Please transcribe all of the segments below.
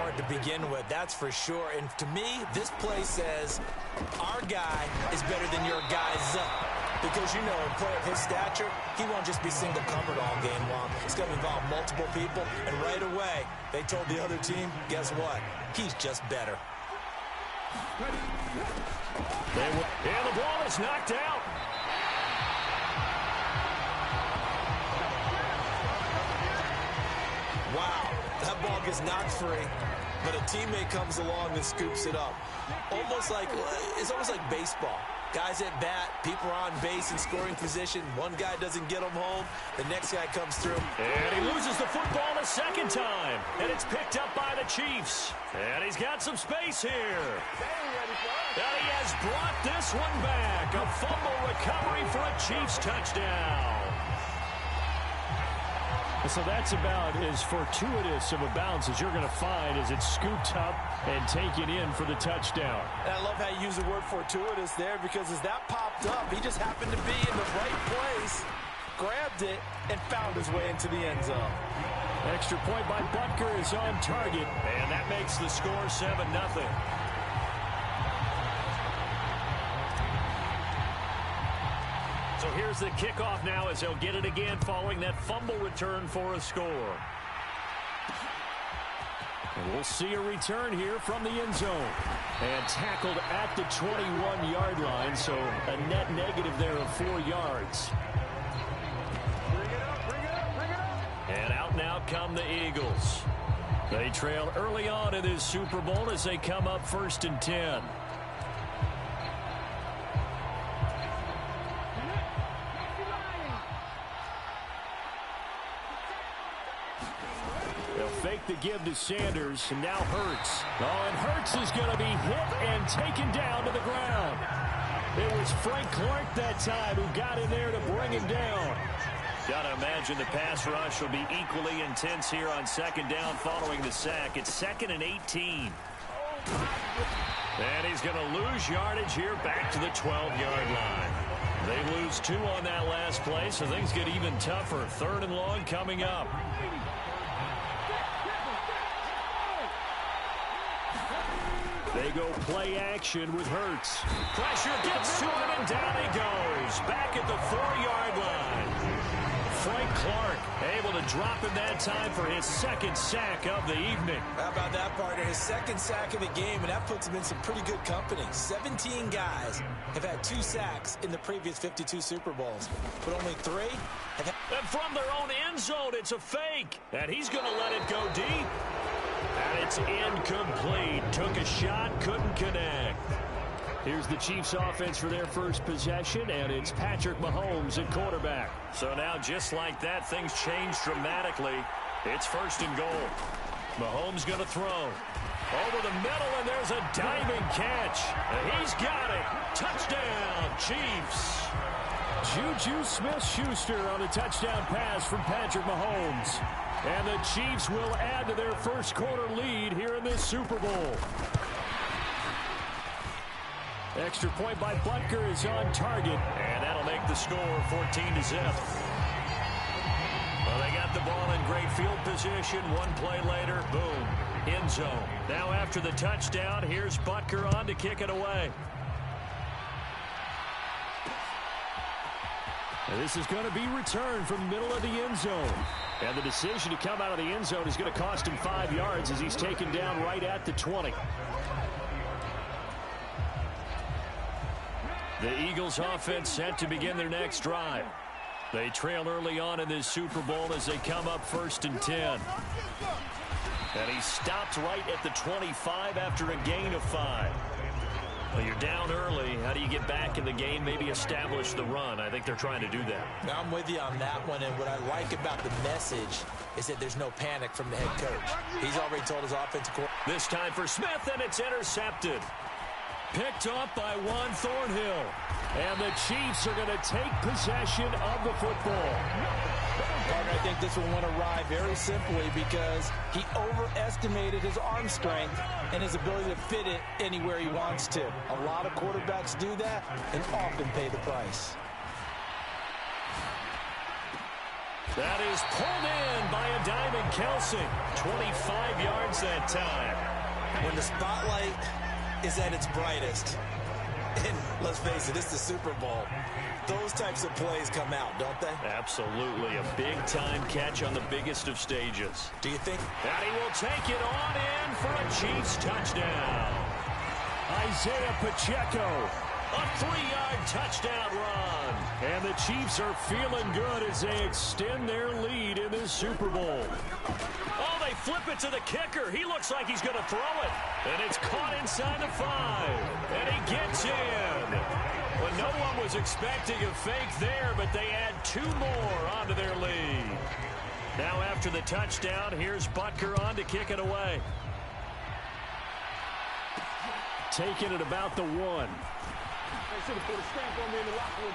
start to begin with, that's for sure. And to me, this play says our guy is better than your guy's. Because, you know, a player of his stature, he won't just be single covered all game long. It's going to involve multiple people. And right away, they told the other team, guess what? He's just better. And the ball is knocked out. Wow, that ball gets knocked free, but a teammate comes along and scoops it up. It's almost like baseball. Guys at bat, people are on base in scoring position. One guy doesn't get them home. The next guy comes through. And he loses the football a second time. And it's picked up by the Chiefs. And he's got some space here. And he has brought this one back. A fumble recovery for a Chiefs touchdown. So that's about as fortuitous of a bounce as you're going to find as it's scooped up and taken in for the touchdown. And I love how you use the word fortuitous there, because as that popped up, he just happened to be in the right place, grabbed it, and found his way into the end zone. Extra point by Butker is on target, and that makes the score 7-0. So here's the kickoff now as they'll get it again following that fumble return for a score. And we'll see a return here from the end zone. And tackled at the 21-yard line, so a net negative there of 4 yards. And out now come the Eagles. They trail early on in this Super Bowl as they come up 1st and 10. Fake the give to Sanders, and now Hurts. Oh, and Hurts is going to be hit and taken down to the ground. It was Frank Clark that time who got in there to bring him down. Got to imagine the pass rush will be equally intense here on 2nd down following the sack. It's 2nd and 18. And he's going to lose yardage here back to the 12-yard line. They lose 2 on that last play, so things get even tougher. 3rd and long coming up. They go play action with Hurts. Pressure gets to him, and down he goes. Back at the 4-yard line. Frank Clark able to drop him that time for his 2nd sack of the evening. How about that, partner? His 2nd sack of the game, and that puts him in some pretty good company. 17 guys have had 2 sacks in the previous 52 Super Bowls, but only 3 have had... And from their own end zone, it's a fake. And he's going to let it go deep. And it's incomplete. Took a shot, couldn't connect. Here's the Chiefs offense for their first possession, and it's Patrick Mahomes at quarterback. So now, just like that, things change dramatically. It's 1st and goal. Mahomes going to throw. Over the middle, and there's a diving catch. And he's got it. Touchdown, Chiefs. Juju Smith-Schuster on a touchdown pass from Patrick Mahomes. And the Chiefs will add to their first quarter lead here in this Super Bowl. Extra point by Butker is on target. And that'll make the score 14-0. Well, they got the ball in great field position. One play later, boom, end zone. Now after the touchdown, here's Butker on to kick it away. And this is going to be returned from the middle of the end zone. And the decision to come out of the end zone is going to cost him 5 yards as he's taken down right at the 20. The Eagles offense set to begin their next drive. They trail early on in this Super Bowl as they come up 1st and 10. And he stopped right at the 25 after a gain of 5. Well, you're down early. How do you get back in the game, maybe establish the run? I think they're trying to do that. Now, I'm with you on that one, and what I like about the message is that there's no panic from the head coach. He's already told his offensive coordinator. This time for Smith, and it's intercepted. Picked off by Juan Thornhill. And the Chiefs are going to take possession of the football. Partner, I think this one went awry very simply because he overestimated his arm strength and his ability to fit it anywhere he wants to. A lot of quarterbacks do that and often pay the price. That is pulled in by a Diamond Kelsey. 25 yards that time. When the spotlight is at its brightest, and let's face it, it's the Super Bowl, those types of plays come out, don't they? Absolutely. A big-time catch on the biggest of stages. Do you think? And he will take it on in for a Chiefs touchdown. Isaiah Pacheco, a 3-yard touchdown run. And the Chiefs are feeling good as they extend their lead in this Super Bowl. Oh, they flip it to the kicker. He looks like he's going to throw it. And it's caught inside the 5. And he gets in. Well, no one was expecting a fake there, but they add 2 more onto their lead. Now after the touchdown, here's Butker on to kick it away. Taking it about the 1. They should have put a stamp on me in the locker room.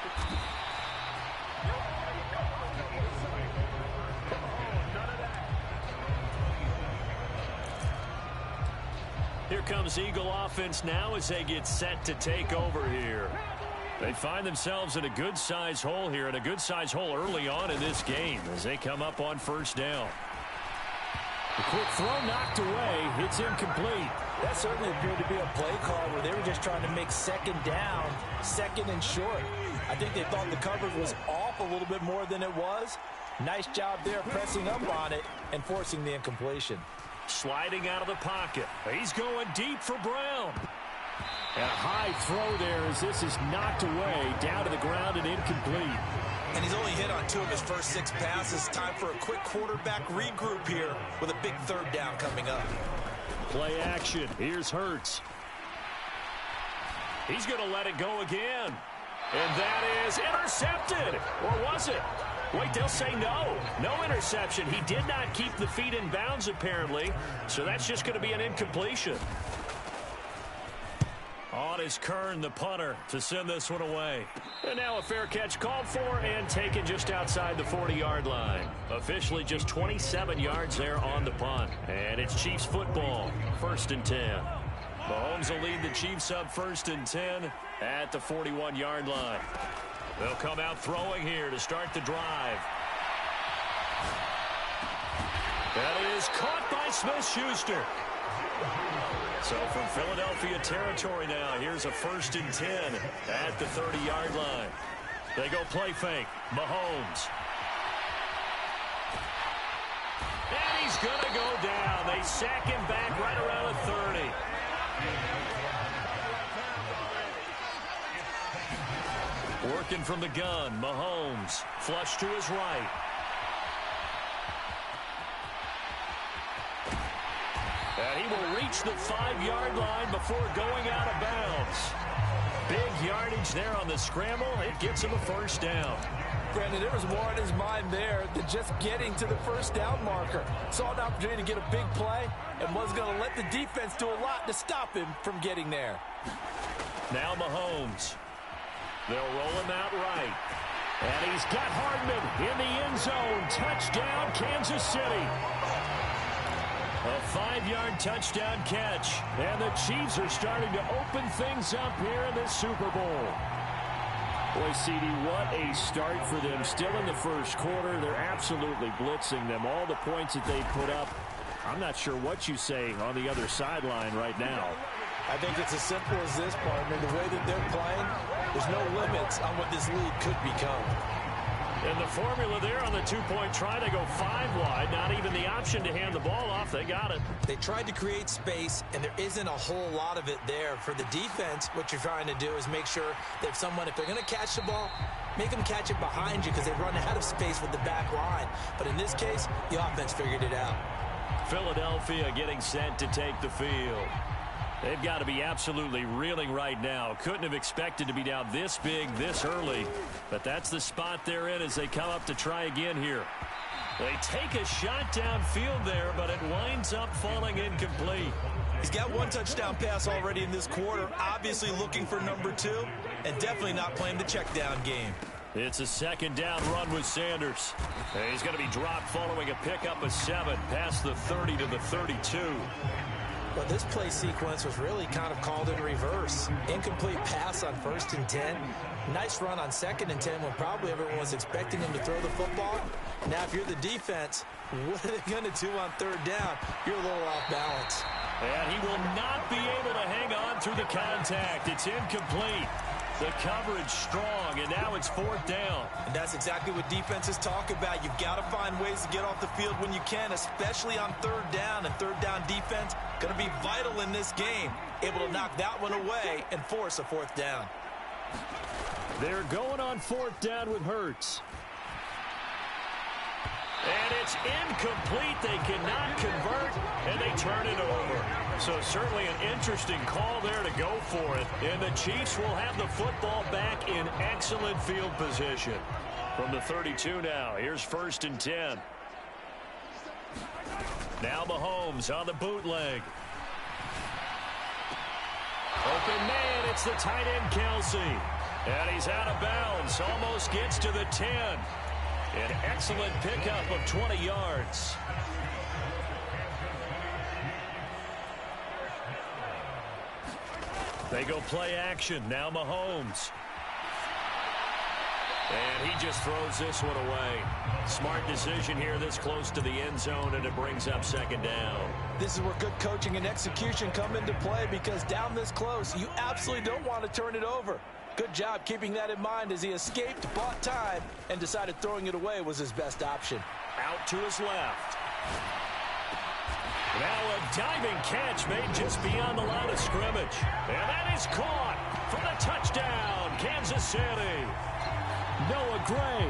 Here comes Eagle offense now as they get set to take over here. They find themselves in a good-sized hole here, and a good-sized hole early on in this game as they come up on first down. The quick throw knocked away. It's incomplete. That certainly appeared to be a play call where they were just trying to make second down, second and short. I think they thought the coverage was off a little bit more than it was. Nice job there pressing up on it and forcing the incompletion. Sliding out of the pocket. He's going deep for Brown. And a high throw there as this is knocked away, down to the ground and incomplete. And he's only hit on 2 of his first 6 passes. Time for a quick quarterback regroup here with a big third down coming up. Play action. Here's Hurts. He's going to let it go again. And that is intercepted. Or was it? Wait, they'll say no. No interception. He did not keep the feet in bounds, apparently. So that's just going to be an incompletion. On is Kern, the punter, to send this one away. And now a fair catch called for and taken just outside the 40-yard line. Officially just 27 yards there on the punt. And it's Chiefs football, 1st and 10. Mahomes will lead the Chiefs up 1st and 10 at the 41-yard line. They'll come out throwing here to start the drive. That is caught by Smith-Schuster. So from Philadelphia territory now, here's a 1st and 10 at the 30-yard line. They go play fake. Mahomes. And he's going to go down. They sack him back right around the 30. Working from the gun, Mahomes. Flush to his right. And he will reach the 5-yard line before going out of bounds. Big yardage there on the scramble. It gets him a 1st down. Brandon, there was more in his mind there than just getting to the 1st down marker. Saw an opportunity to get a big play and was going to let the defense do a lot to stop him from getting there. Now Mahomes. They'll roll him out right. And he's got Hardman in the end zone. Touchdown, Kansas City. A 5-yard touchdown catch. And the Chiefs are starting to open things up here in this Super Bowl. Boy, CD, what a start for them. Still in the 1st quarter. They're absolutely blitzing them. All the points that they put up. I'm not sure what you say on the other sideline right now. I think it's as simple as this, partner. The way that they're playing, there's no limits on what this league could become. And the formula there on the 2-point try to go 5 wide. Not even the option to hand the ball off. They got it. They tried to create space, and there isn't a whole lot of it there. For the defense, what you're trying to do is make sure that someone, if they're going to catch the ball, make them catch it behind you because they run out of space with the back line. But in this case, the offense figured it out. Philadelphia getting set to take the field. They've got to be absolutely reeling right now. Couldn't have expected to be down this big, this early. But that's the spot they're in as they come up to try again here. They take a shot downfield there, but it winds up falling incomplete. He's got 1 touchdown pass already in this quarter. Obviously looking for number 2, and definitely not playing the check down game. It's a 2nd down run with Sanders. And he's going to be dropped following a pickup of 7 past the 30 to the 32. Well, this play sequence was really kind of called in reverse. Incomplete pass on 1st and 10. Nice run on 2nd and 10 when probably everyone was expecting him to throw the football. Now, if you're the defense, what are they going to do on 3rd down? You're a little off balance. And he will not be able to hang on through the contact. It's incomplete. The coverage strong, and now it's 4th down. And that's exactly what defenses talk about. You've got to find ways to get off the field when you can, especially on 3rd down. And 3rd down defense going to be vital in this game. Able to knock that one away and force a 4th down. They're going on 4th down with Hurts. And it's incomplete. They cannot convert, and they turn it over. So certainly an interesting call there to go for it. And the Chiefs will have the football back in excellent field position. From the 32 now, here's 1st and 10. Now Mahomes on the bootleg. Open man, it's the tight end Kelsey. And he's out of bounds, almost gets to the 10. An excellent pickup of 20 yards. They go play action. Now Mahomes. And he just throws this one away. Smart decision here this close to the end zone, and it brings up 2nd down. This is where good coaching and execution come into play, because down this close, you absolutely don't want to turn it over. Good job keeping that in mind as he escaped, bought time, and decided throwing it away was his best option. Out to his left. Now a diving catch made just beyond the line of scrimmage. And that is caught for the touchdown, Kansas City. Noah Gray,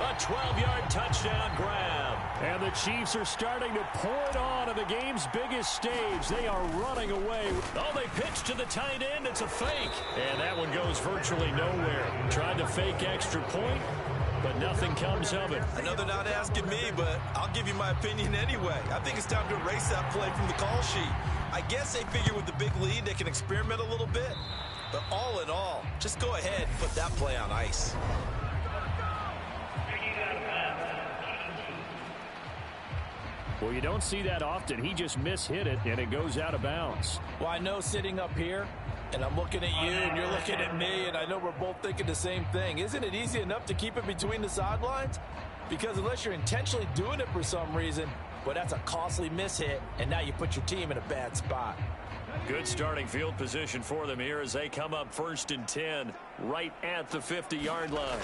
a 12-yard touchdown grab. And the Chiefs are starting to pour it on the game's biggest stage. They are running away. Oh, they pitch to the tight end. It's a fake. And that one goes virtually nowhere. Tried to fake extra point, but nothing comes of it. I know they're not asking me, but I'll give you my opinion anyway. I think it's time to erase that play from the call sheet. I guess they figure with the big lead they can experiment a little bit. But all in all, just go ahead and put that play on ice. Well, you don't see that often. He just mishit it, and it goes out of bounds. Well, I know sitting up here, and I'm looking at you, and you're looking at me, and I know we're both thinking the same thing. Isn't it easy enough to keep it between the sidelines? Because unless you're intentionally doing it for some reason, well, that's a costly mishit, and now you put your team in a bad spot. Good starting field position for them here as they come up 1st and 10, right at the 50-yard line.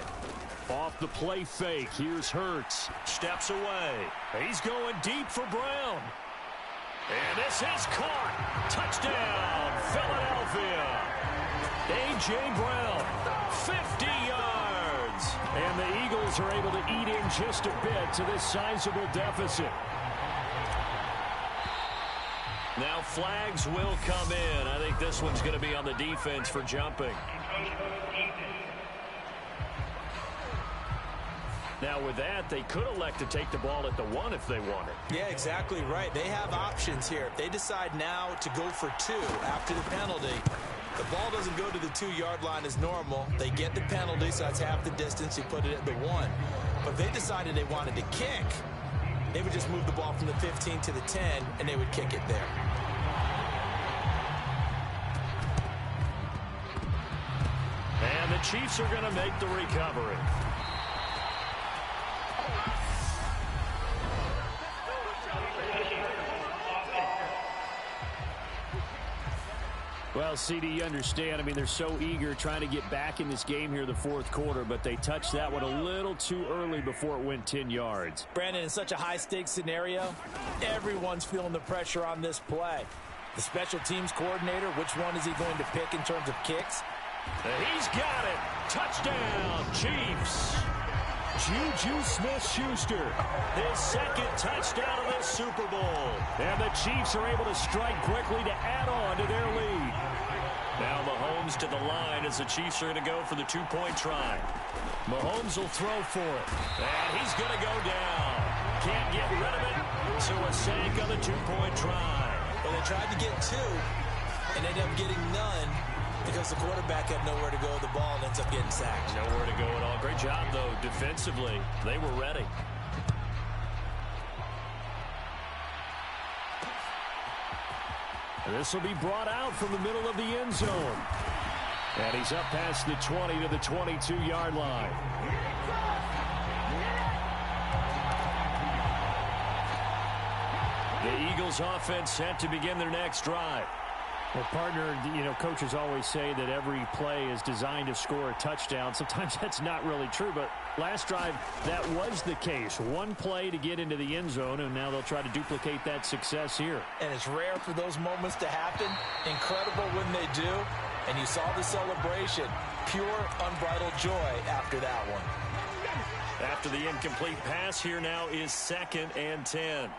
Off the play fake, here's Hurts. Steps away. He's going deep for Brown. And this is caught. Touchdown, Philadelphia. A.J. Brown, 50 yards. And the Eagles are able to eat in just a bit to this sizable deficit. Now flags will come in. I think this one's going to be on the defense for jumping. Now with that, they could elect to take the ball at the 1 if they wanted. Yeah, exactly right. They have options here. If they decide now to go for 2 after the penalty, the ball doesn't go to the 2-yard line as normal. They get the penalty, so that's half the distance. You put it at the 1. But if they decided they wanted to kick, they would just move the ball from the 15 to the 10, and they would kick it there. And the Chiefs are going to make the recovery. Well, CD, you understand. I mean, they're so eager trying to get back in this game here in the 4th quarter, but they touched that one a little too early before it went 10 yards. Brandon, in such a high-stakes scenario, everyone's feeling the pressure on this play. The special teams coordinator, which one is he going to pick in terms of kicks? He's got it. Touchdown, Chiefs. Juju Smith-Schuster, his 2nd touchdown of this Super Bowl. And the Chiefs are able to strike quickly to add on to their lead. Now Mahomes to the line as the Chiefs are going to go for the 2-point try. Mahomes will throw for it. And he's going to go down. Can't get rid of it. So a sack on the 2-point try. Well, they tried to get 2 and ended up getting none, because the quarterback had nowhere to go with the ball and ends up getting sacked. Nowhere to go at all. Great job, though, defensively. They were ready. This will be brought out from the middle of the end zone. And he's up past the 20 to the 22-yard line. The Eagles offense set to begin their next drive. Well, partner, coaches always say that every play is designed to score a touchdown. Sometimes that's not really true, but last drive, that was the case. One play to get into the end zone, and now they'll try to duplicate that success here. And it's rare for those moments to happen. Incredible when they do. And you saw the celebration. Pure, unbridled joy after that one. After the incomplete pass, here now is 2nd and 10.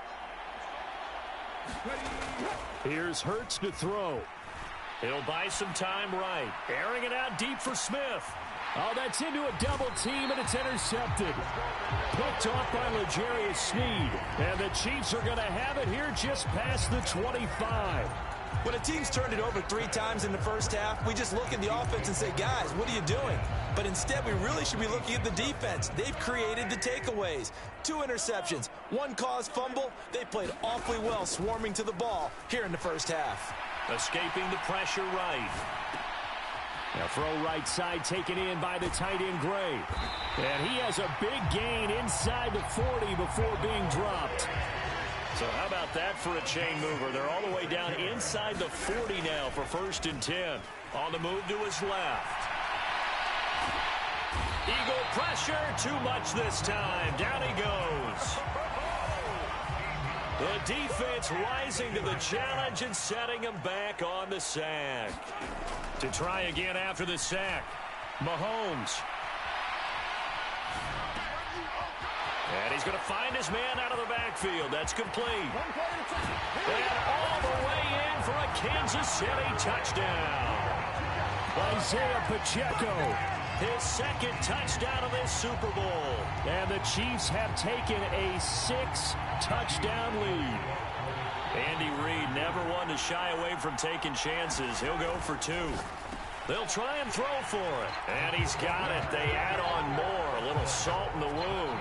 Here's Hurts to throw. He'll buy some time right. Airing it out deep for Smith. Oh, that's into a double team, and it's intercepted. Picked off by L'Jarius Sneed. And the Chiefs are going to have it here just past the 25. When a team's turned it over 3 times in the first half, we just look at the offense and say, guys, what are you doing? But instead, we really should be looking at the defense. They've created the takeaways. 2 interceptions, 1 caused fumble. They played awfully well swarming to the ball here in the first half. Escaping the pressure right. Now throw right side taken in by the tight end Gray. And he has a big gain inside the 40 before being dropped. So how about that for a chain mover? They're all the way down inside the 40 now for 1st and 10. On the move to his left. Eagle pressure, too much this time. Down he goes. The defense rising to the challenge and setting him back on the sack. To try again after the sack, Mahomes. And he's going to find his man out of the backfield. That's complete. And all the way in for a Kansas City touchdown. Isaiah Pacheco. His 2nd touchdown of this Super Bowl. And the Chiefs have taken a 6-touchdown lead. Andy Reid never one to shy away from taking chances. He'll go for 2. They'll try and throw for it. And he's got it. They add on more. A little salt in the wound.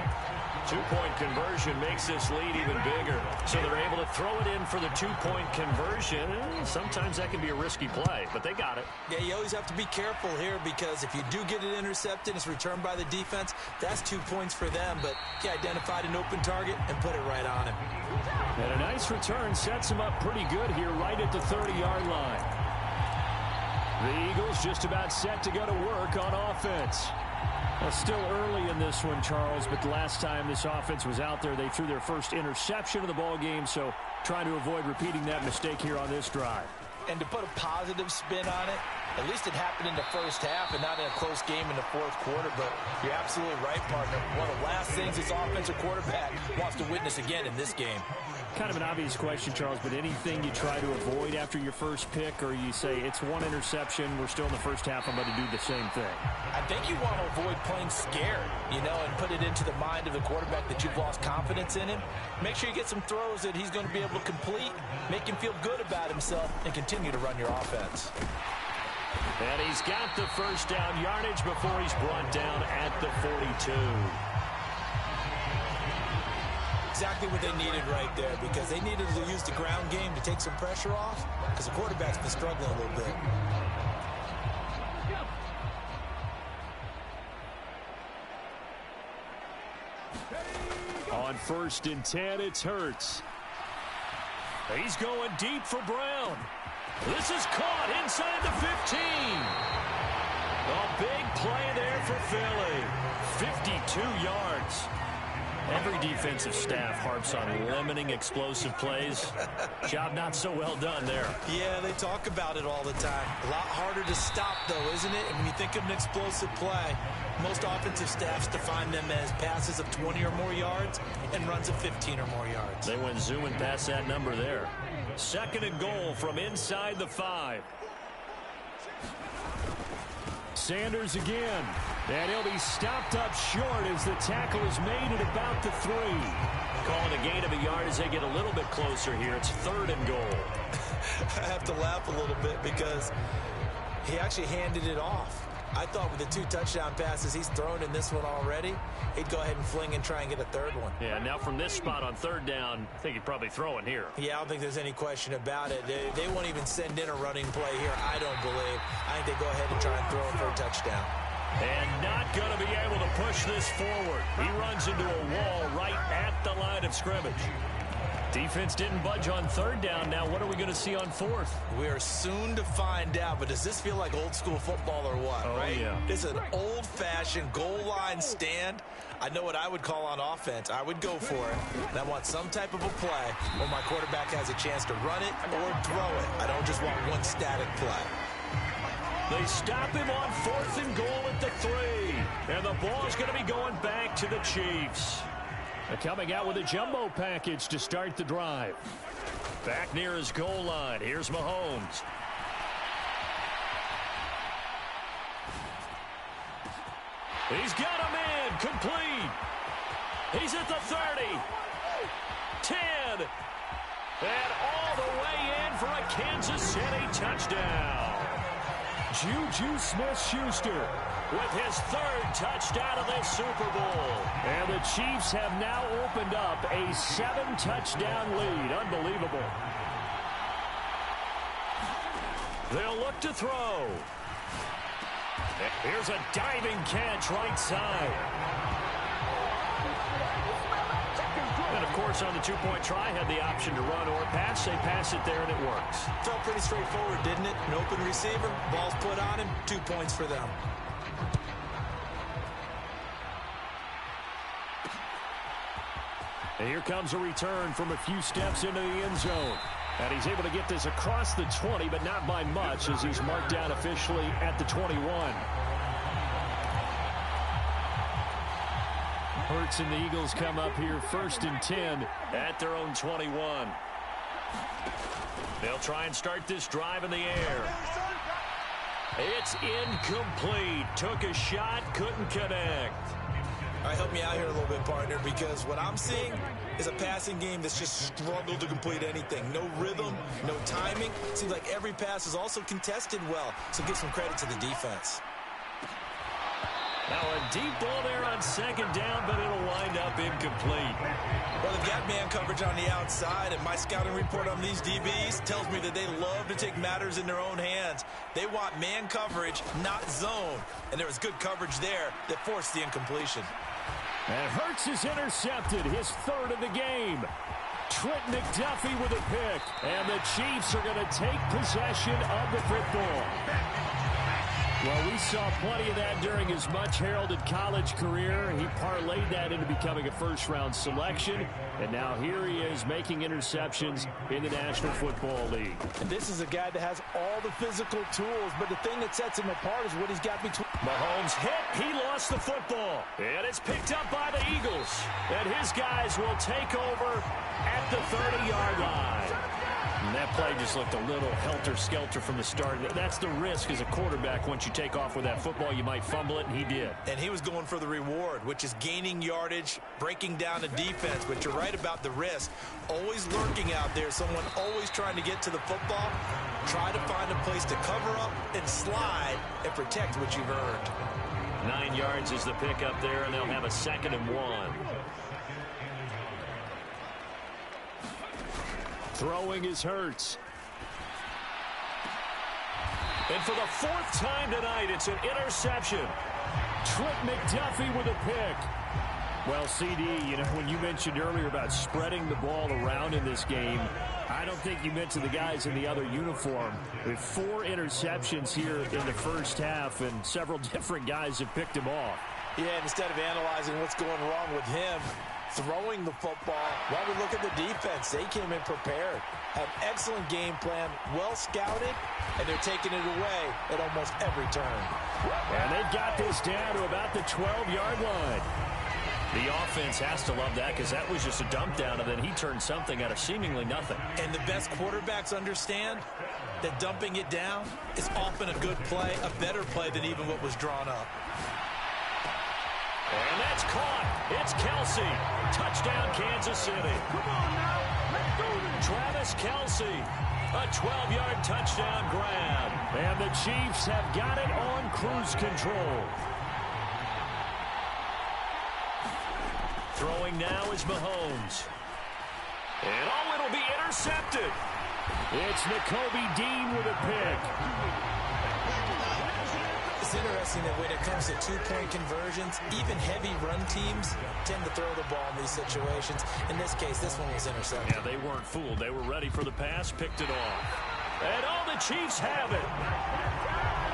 2-point conversion makes this lead even bigger. So they're able to throw it in for the 2-point conversion. Sometimes that can be a risky play, but they got it. Yeah, you always have to be careful here because if you do get it intercepted, it's returned by the defense. That's 2 points for them, but he identified an open target and put it right on him. And a nice return sets him up pretty good here right at the 30-yard line. The Eagles just about set to go to work on offense. Well, still early in this one, Charles, but the last time this offense was out there, they threw their first interception of the ball game, so trying to avoid repeating that mistake here on this drive. And to put a positive spin on it, at least it happened in the first half and not in a close game in the 4th quarter, but you're absolutely right, partner. One of the last things this offensive quarterback wants to witness again in this game. Kind of an obvious question, Charles, but anything you try to avoid after your first pick, or you say it's 1 interception, we're still in the first half, I'm going to do the same thing? I think you want to avoid playing scared, and put it into the mind of the quarterback that you've lost confidence in him. Make sure you get some throws that he's going to be able to complete, make him feel good about himself, and continue to run your offense. And he's got the first down yardage before he's brought down at the 42. Exactly what they needed right there because they needed to use the ground game to take some pressure off because the quarterback's been struggling a little bit. On 1st and 10, it's Hurts. He's going deep for Brown. This is caught inside the 15. A big play there for Philly. 52 yards. Every defensive staff harps on limiting explosive plays. Job not so well done there. Yeah, they talk about it all the time. A lot harder to stop, though, isn't it? And when you think of an explosive play, most offensive staffs define them as passes of 20 or more yards and runs of 15 or more yards. They went zooming past that number there. 2nd and goal from inside the 5. Sanders again. And he'll be stopped up short as the tackle is made at about the 3. Calling a gain of a yard as they get a little bit closer here. It's 3rd and goal. I have to laugh a little bit because he actually handed it off. I thought with the 2 touchdown passes he's thrown in this one already, he'd go ahead and fling and try and get a 3rd one. Yeah, now from this spot on 3rd down, I think he'd probably throw it here. Yeah, I don't think there's any question about it. They won't even send in a running play here, I don't believe. I think they go ahead and try and throw it for a touchdown. And not going to be able to push this forward. He runs into a wall right at the line of scrimmage. Defense didn't budge on 3rd down. Now what are we going to see on 4th? We are soon to find out, but does this feel like old school football or what, right? Yeah. This is an old-fashioned goal line stand. I know what I would call on offense. I would go for it, and I want some type of a play where my quarterback has a chance to run it or throw it. I don't just want one static play. They stop him on 4th and goal at the 3. And the ball is going to be going back to the Chiefs. They're coming out with a jumbo package to start the drive. Back near his goal line. Here's Mahomes. He's got him in. Complete. He's at the 30. 10. And all the way in for a Kansas City touchdown. Juju Smith-Schuster with his 3rd touchdown of this Super Bowl. And the Chiefs have now opened up a 7-touchdown lead. Unbelievable. They'll look to throw. Here's a diving catch right side. And, of course, on the 2-point try, had the option to run or pass. They pass it there, and it works. Felt pretty straightforward, didn't it? An open receiver, ball's put on him, 2 points for them. And here comes a return from a few steps into the end zone. And he's able to get this across the 20, but not by much, as he's marked down officially at the 21. Hurts and the Eagles come up here 1st and 10 at their own 21. They'll try and start this drive in the air. It's incomplete. Took a shot, couldn't connect. All right, help me out here a little bit, partner, because what I'm seeing is a passing game that's just struggled to complete anything. No rhythm, no timing. Seems like every pass is also contested well, so give some credit to the defense. Now a deep ball there on 2nd down, but it'll wind up incomplete. Well, they've got man coverage on the outside, and my scouting report on these DBs tells me that they love to take matters in their own hands. They want man coverage, not zone. And there was good coverage there that forced the incompletion. And Hurts is intercepted, his 3rd of the game. Trent McDuffie with a pick. And the Chiefs are going to take possession of the football. Well, we saw plenty of that during his much-heralded college career. He parlayed that into becoming a first-round selection. And now here he is making interceptions in the National Football League. And this is a guy that has all the physical tools, but the thing that sets him apart is what he's got between. Mahomes hit. He lost the football. And it's picked up by the Eagles. And his guys will take over at the 30-yard line. And that play just looked a little helter-skelter from the start. That's the risk as a quarterback. Once you take off with that football, you might fumble it, and he did. And he was going for the reward, which is gaining yardage, breaking down the defense. But you're right about the risk. Always lurking out there, someone always trying to get to the football. Try to find a place to cover up and slide and protect what you've earned. 9 yards is the pickup there, and they'll have a 2nd and 1. Throwing is Hurts. And for the 4th time tonight, it's an interception. Trent McDuffie with a pick. Well, CD, you know, when you mentioned earlier about spreading the ball around in this game, I don't think you mentioned the guys in the other uniform. With 4 interceptions here in the first half, and several different guys have picked him off. Yeah, and instead of analyzing what's going wrong with him, throwing the football, while we look at the defense, they came in prepared. Have excellent game plan, well scouted, and they're taking it away at almost every turn. And they've got this down to about the 12-yard line. The offense has to love that, because that was just a dump down, and then he turned something out of seemingly nothing. And the best quarterbacks understand that dumping it down is often a good play, a better play than even what was drawn up. And that's caught. It's Kelsey. Touchdown, Kansas City. Come on now, let's do this. Travis Kelsey. A 12-yard touchdown grab. And the Chiefs have got it on cruise control. Throwing now is Mahomes. And it'll be intercepted. It's N'Kobe Dean with a pick. It's interesting that when it comes to two-point conversions, even heavy run teams tend to throw the ball in these situations. In this case, this one was intercepted. Yeah, they weren't fooled. They were ready for the pass, picked it off. And all the Chiefs have it.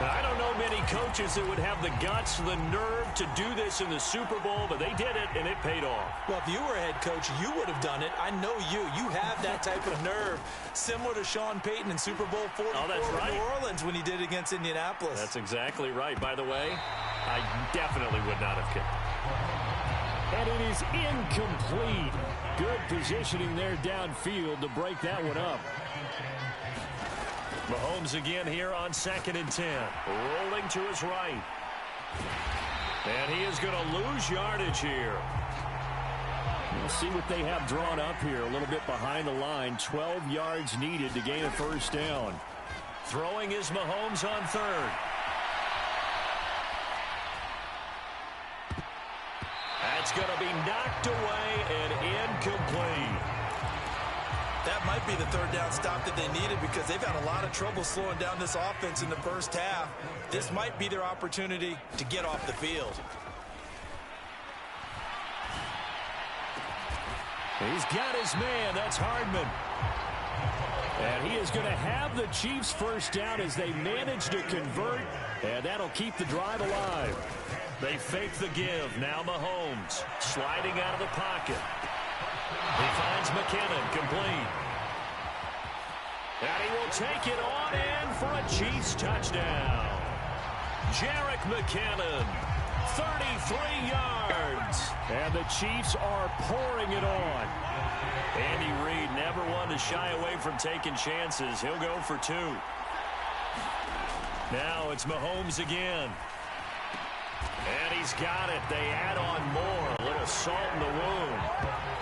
Now, I don't know many coaches that would have the guts, the nerve to do this in the Super Bowl, but they did it, and it paid off. Well, if you were a head coach, you would have done it. I know you. You have that type of nerve, similar to Sean Payton in Super Bowl 44 in New Orleans when he did it against Indianapolis. That's exactly right. By the way, I definitely would not have kicked. And it is incomplete. Good positioning there downfield to break that one up. Mahomes again here on 2nd and 10. Rolling to his right. And he is going to lose yardage here. We'll see what they have drawn up here. A little bit behind the line. 12 yards needed to gain a first down. Throwing is Mahomes on 3rd. That's going to be knocked away and incomplete. That might be the 3rd down stop that they needed because they've had a lot of trouble slowing down this offense in the first half. This might be their opportunity to get off the field. He's got his man. That's Hardman. And he is going to have the Chiefs first down as they manage to convert. And that'll keep the drive alive. They fake the give. Now Mahomes sliding out of the pocket. He finds McKinnon complete. And he will take it on in for a Chiefs touchdown. Jerick McKinnon, 33 yards. And the Chiefs are pouring it on. Andy Reid never one to shy away from taking chances. He'll go for 2. Now it's Mahomes again. And he's got it. They add on more. A little salt in the wound.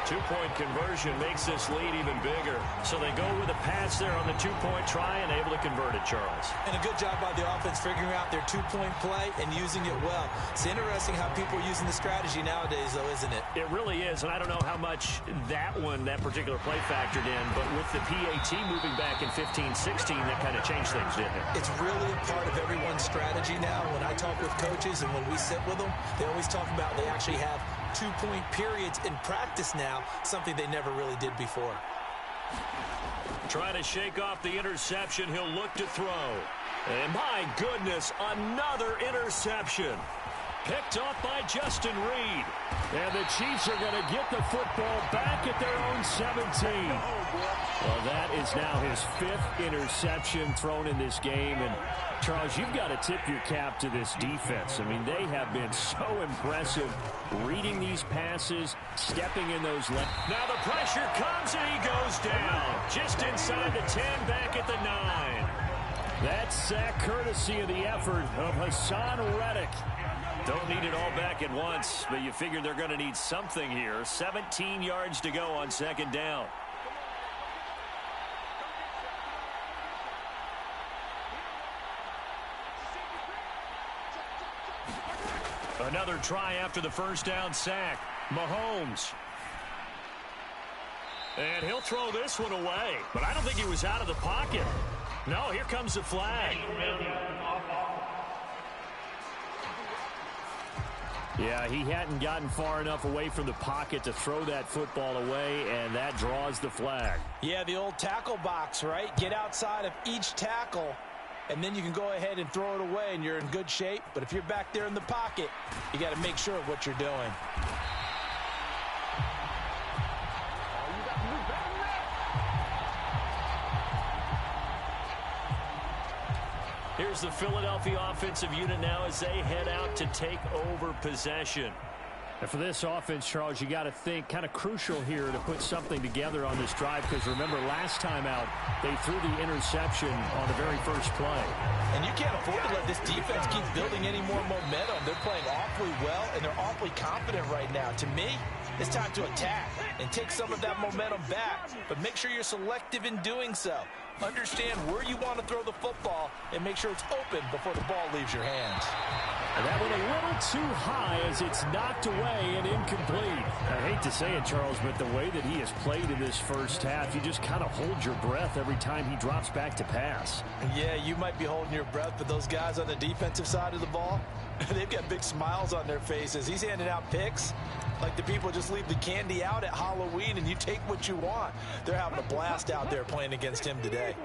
2-point conversion makes this lead even bigger. So they go with a pass there on the 2-point try and able to convert it, Charles. And a good job by the offense figuring out their 2-point play and using it well. It's interesting how people are using the strategy nowadays, though, isn't it? It really is, and I don't know how much that particular play factored in, but with the PAT moving back in 15-16, that kind of changed things, didn't it? It's really a part of everyone's strategy now. When I talk with coaches and when we sit with them, they always talk about they actually have 2-point periods in practice now, something they never really did before. Trying to shake off the interception. He'll look to throw. And my goodness, another interception. Picked off by Justin Reid. And the Chiefs are going to get the football back at their own 17. Well, that is now his 5th interception thrown in this game. And, Charles, you've got to tip your cap to this defense. I mean, they have been so impressive reading these passes, stepping in those left. Now the pressure comes and he goes down. Just inside the 10, back at the 9. That sack courtesy of the effort of Hassan Reddick. Don't need it all back at once, but you figure they're going to need something here. 17 yards to go on 2nd down. Another try after the first down sack. Mahomes. And he'll throw this one away. But I don't think he was out of the pocket. No, here comes the flag. Yeah, he hadn't gotten far enough away from the pocket to throw that football away, and that draws the flag. Yeah, the old tackle box, right? Get outside of each tackle, and then you can go ahead and throw it away, and you're in good shape. But if you're back there in the pocket, you got to make sure of what you're doing. Here's the Philadelphia offensive unit now as they head out to take over possession. And for this offense, Charles, you got to think kind of crucial here to put something together on this drive, because remember last time out they threw the interception on the very first play. And you can't afford to let this defense keep building any more momentum. They're playing awfully well, and they're awfully confident right now. To me, it's time to attack and take some of that momentum back, but make sure you're selective in doing so. Understand where you want to throw the football and make sure it's open before the ball leaves your hands. And that one a little too high as it's knocked away and incomplete. I hate to say it, Charles, but the way that he has played in this first half, you just kind of hold your breath every time he drops back to pass. Yeah, you might be holding your breath, but those guys on the defensive side of the ball, they've got big smiles on their faces. He's handing out picks like the people just leave the candy out at Halloween and you take what you want. They're having a blast out there playing against him today.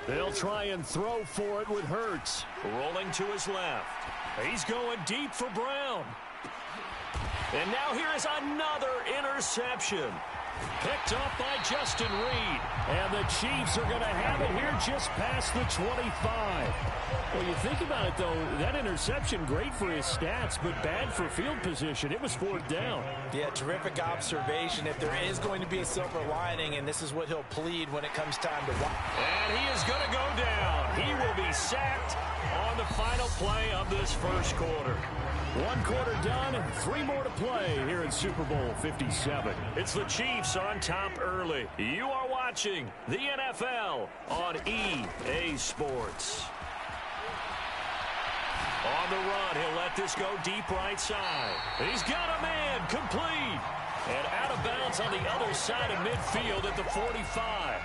They'll try and throw for it with Hurts. Rolling to his left. He's going deep for Brown. And now here is another interception. Picked off by Justin Reed. And the Chiefs are going to have it here just past the 25. Well, you think about it, though, that interception, great for his stats, but bad for field position. It was fourth down. Yeah, terrific observation. If there is going to be a silver lining, and this is what he'll plead when it comes time to watch. And he is going to go down. He will be sacked on the final play of this first quarter. One quarter done, 3 more to play here in Super Bowl 57. It's the Chiefs on top early. You are watching the NFL on EA Sports. On the run, he'll let this go deep right side. He's got a man, complete. And out of bounds on the other side of midfield at the 45.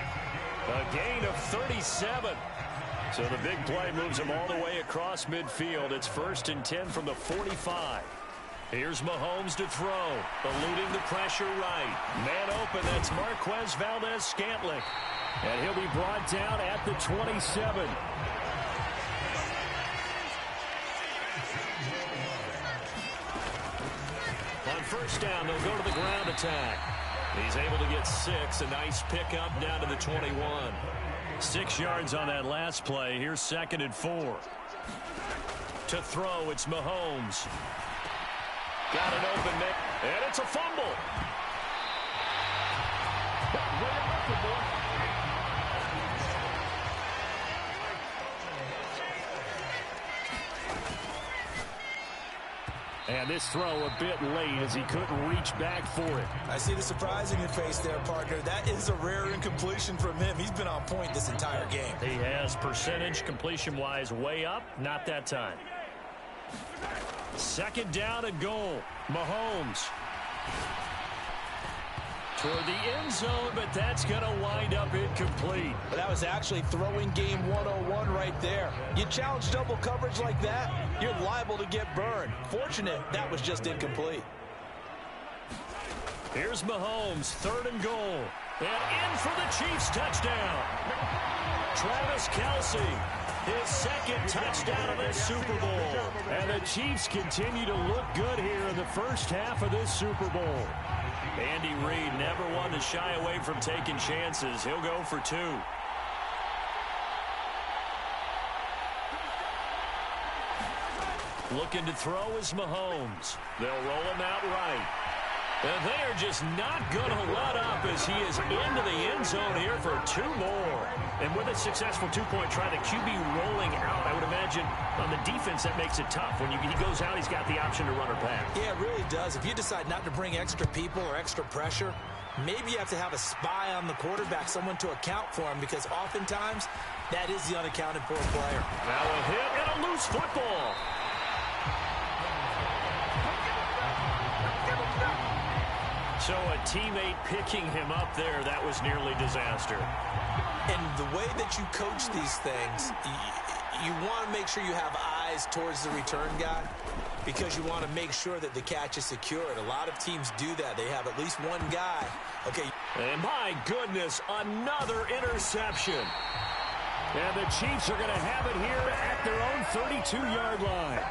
A gain of 37. So the big play moves him all the way across midfield. It's 1st and 10 from the 45. Here's Mahomes to throw. Eluding the pressure right. Man open, that's Marquez Valdez-Scantling. And he'll be brought down at the 27. On first down, they'll go to the ground attack. He's able to get 6. A nice pickup down to the 21. 6 yards on that last play. Here's 2nd and 4. To throw, it's Mahomes. Got an open man, and it's a fumble. And this throw a bit late as he couldn't reach back for it. I see the surprise in your face there, partner. That is a rare incompletion from him. He's been on point this entire game. He has percentage completion-wise way up. Not that time. 2nd down and goal. Mahomes. Toward the end zone, but that's going to wind up incomplete. But that was actually throwing game 101 right there. You challenge double coverage like that, you're liable to get burned. Fortunate that was just incomplete. Here's Mahomes, 3rd and goal. And in for the Chiefs touchdown. Travis Kelce, his 2nd touchdown of this Super Bowl. And the Chiefs continue to look good here in the first half of this Super Bowl. Andy Reid never one to shy away from taking chances. He'll go for 2. Looking to throw is Mahomes. They'll roll him out right. And they are just not going to let up as he is into the end zone here for 2 more. And with a successful 2-point try, the QB rolling out, I would imagine on the defense that makes it tough. When he goes out, he's got the option to run or pass. Yeah, it really does. If you decide not to bring extra people or extra pressure, maybe you have to have a spy on the quarterback, someone to account for him, because oftentimes that is the unaccounted for player. Now a hit and a loose football. So a teammate picking him up there, that was nearly disaster. And the way that you coach these things, you want to make sure you have eyes towards the return guy because you want to make sure that the catch is secured. A lot of teams do that. They have at least one guy. Okay. And my goodness, another interception. And the Chiefs are going to have it here at their own 32-yard line.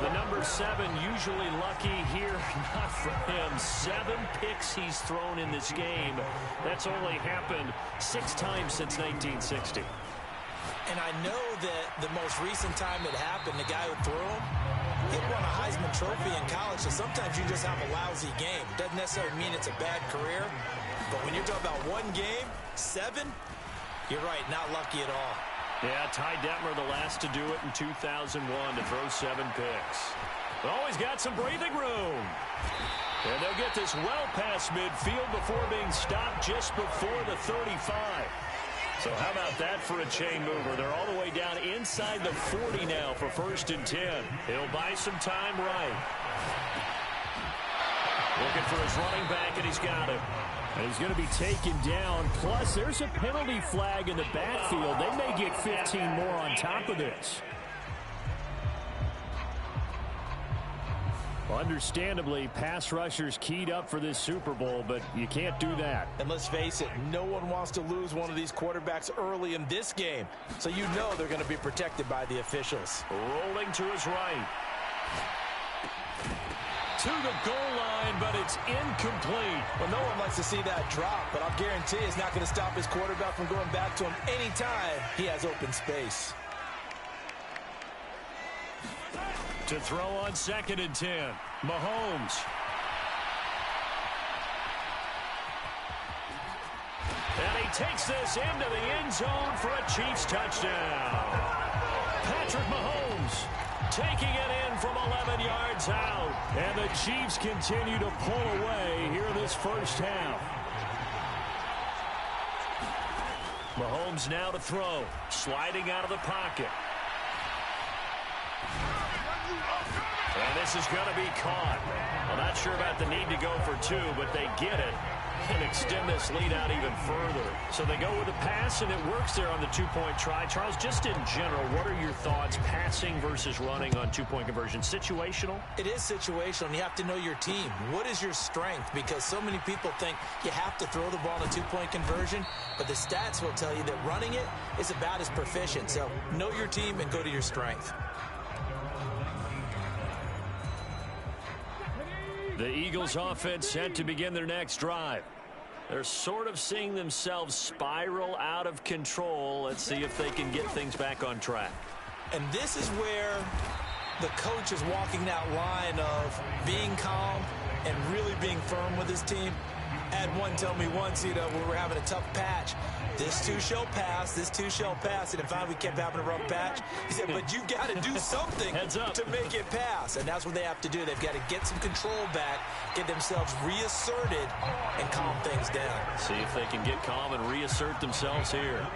The number 7 usually lucky here, not for him. 7 picks he's thrown in this game. That's only happened 6 times since 1960. And I know that the most recent time it happened, the guy who threw him, he won a Heisman Trophy in college, so sometimes you just have a lousy game. Doesn't necessarily mean it's a bad career, but when you're talking about one game, 7, you're right, not lucky at all. Yeah, Ty Detmer, the last to do it in 2001 to throw 7 picks. But always got some breathing room. And they'll get this well past midfield before being stopped just before the 35. So how about that for a chain mover? They're all the way down inside the 40 now for 1st and 10. He'll buy some time right. Looking for his running back, and he's got him. And he's going to be taken down. Plus, there's a penalty flag in the backfield. They may get 15 more on top of this. Understandably, pass rushers keyed up for this Super Bowl, but you can't do that. And let's face it, no one wants to lose one of these quarterbacks early in this game. So you know they're going to be protected by the officials. Rolling to his right. To the goal line, but it's incomplete. Well, no one likes to see that drop, but I'll guarantee it's not going to stop his quarterback from going back to him anytime he has open space. To throw on 2nd and 10. Mahomes. And he takes this into the end zone for a Chiefs touchdown. Patrick Mahomes taking it in from 11 yards out. And the Chiefs continue to pull away here this first half. Mahomes now to throw. Sliding out of the pocket. And this is going to be caught. I'm not sure about the need to go for 2, but they get it and extend this lead out even further. So they go with a pass, and it works there on the 2-point try. Charles, just in general, what are your thoughts passing versus running on 2-point conversion? Situational? It is situational, and you have to know your team. What is your strength? Because so many people think you have to throw the ball in a 2-point conversion, but the stats will tell you that running it is about as proficient. So know your team and go to your strength. The Eagles offense set to begin their next drive. They're sort of seeing themselves spiral out of control. Let's see if they can get things back on track. And this is where the coach is walking that line of being calm and really being firm with his team. I had one tell me once, when we were having a tough patch, this too shall pass, this too shall pass. And finally we kept having a rough patch. He said, but you've got to do something to make it pass. And that's what they have to do. They've got to get some control back, get themselves reasserted, and calm things down. See if they can get calm and reassert themselves here.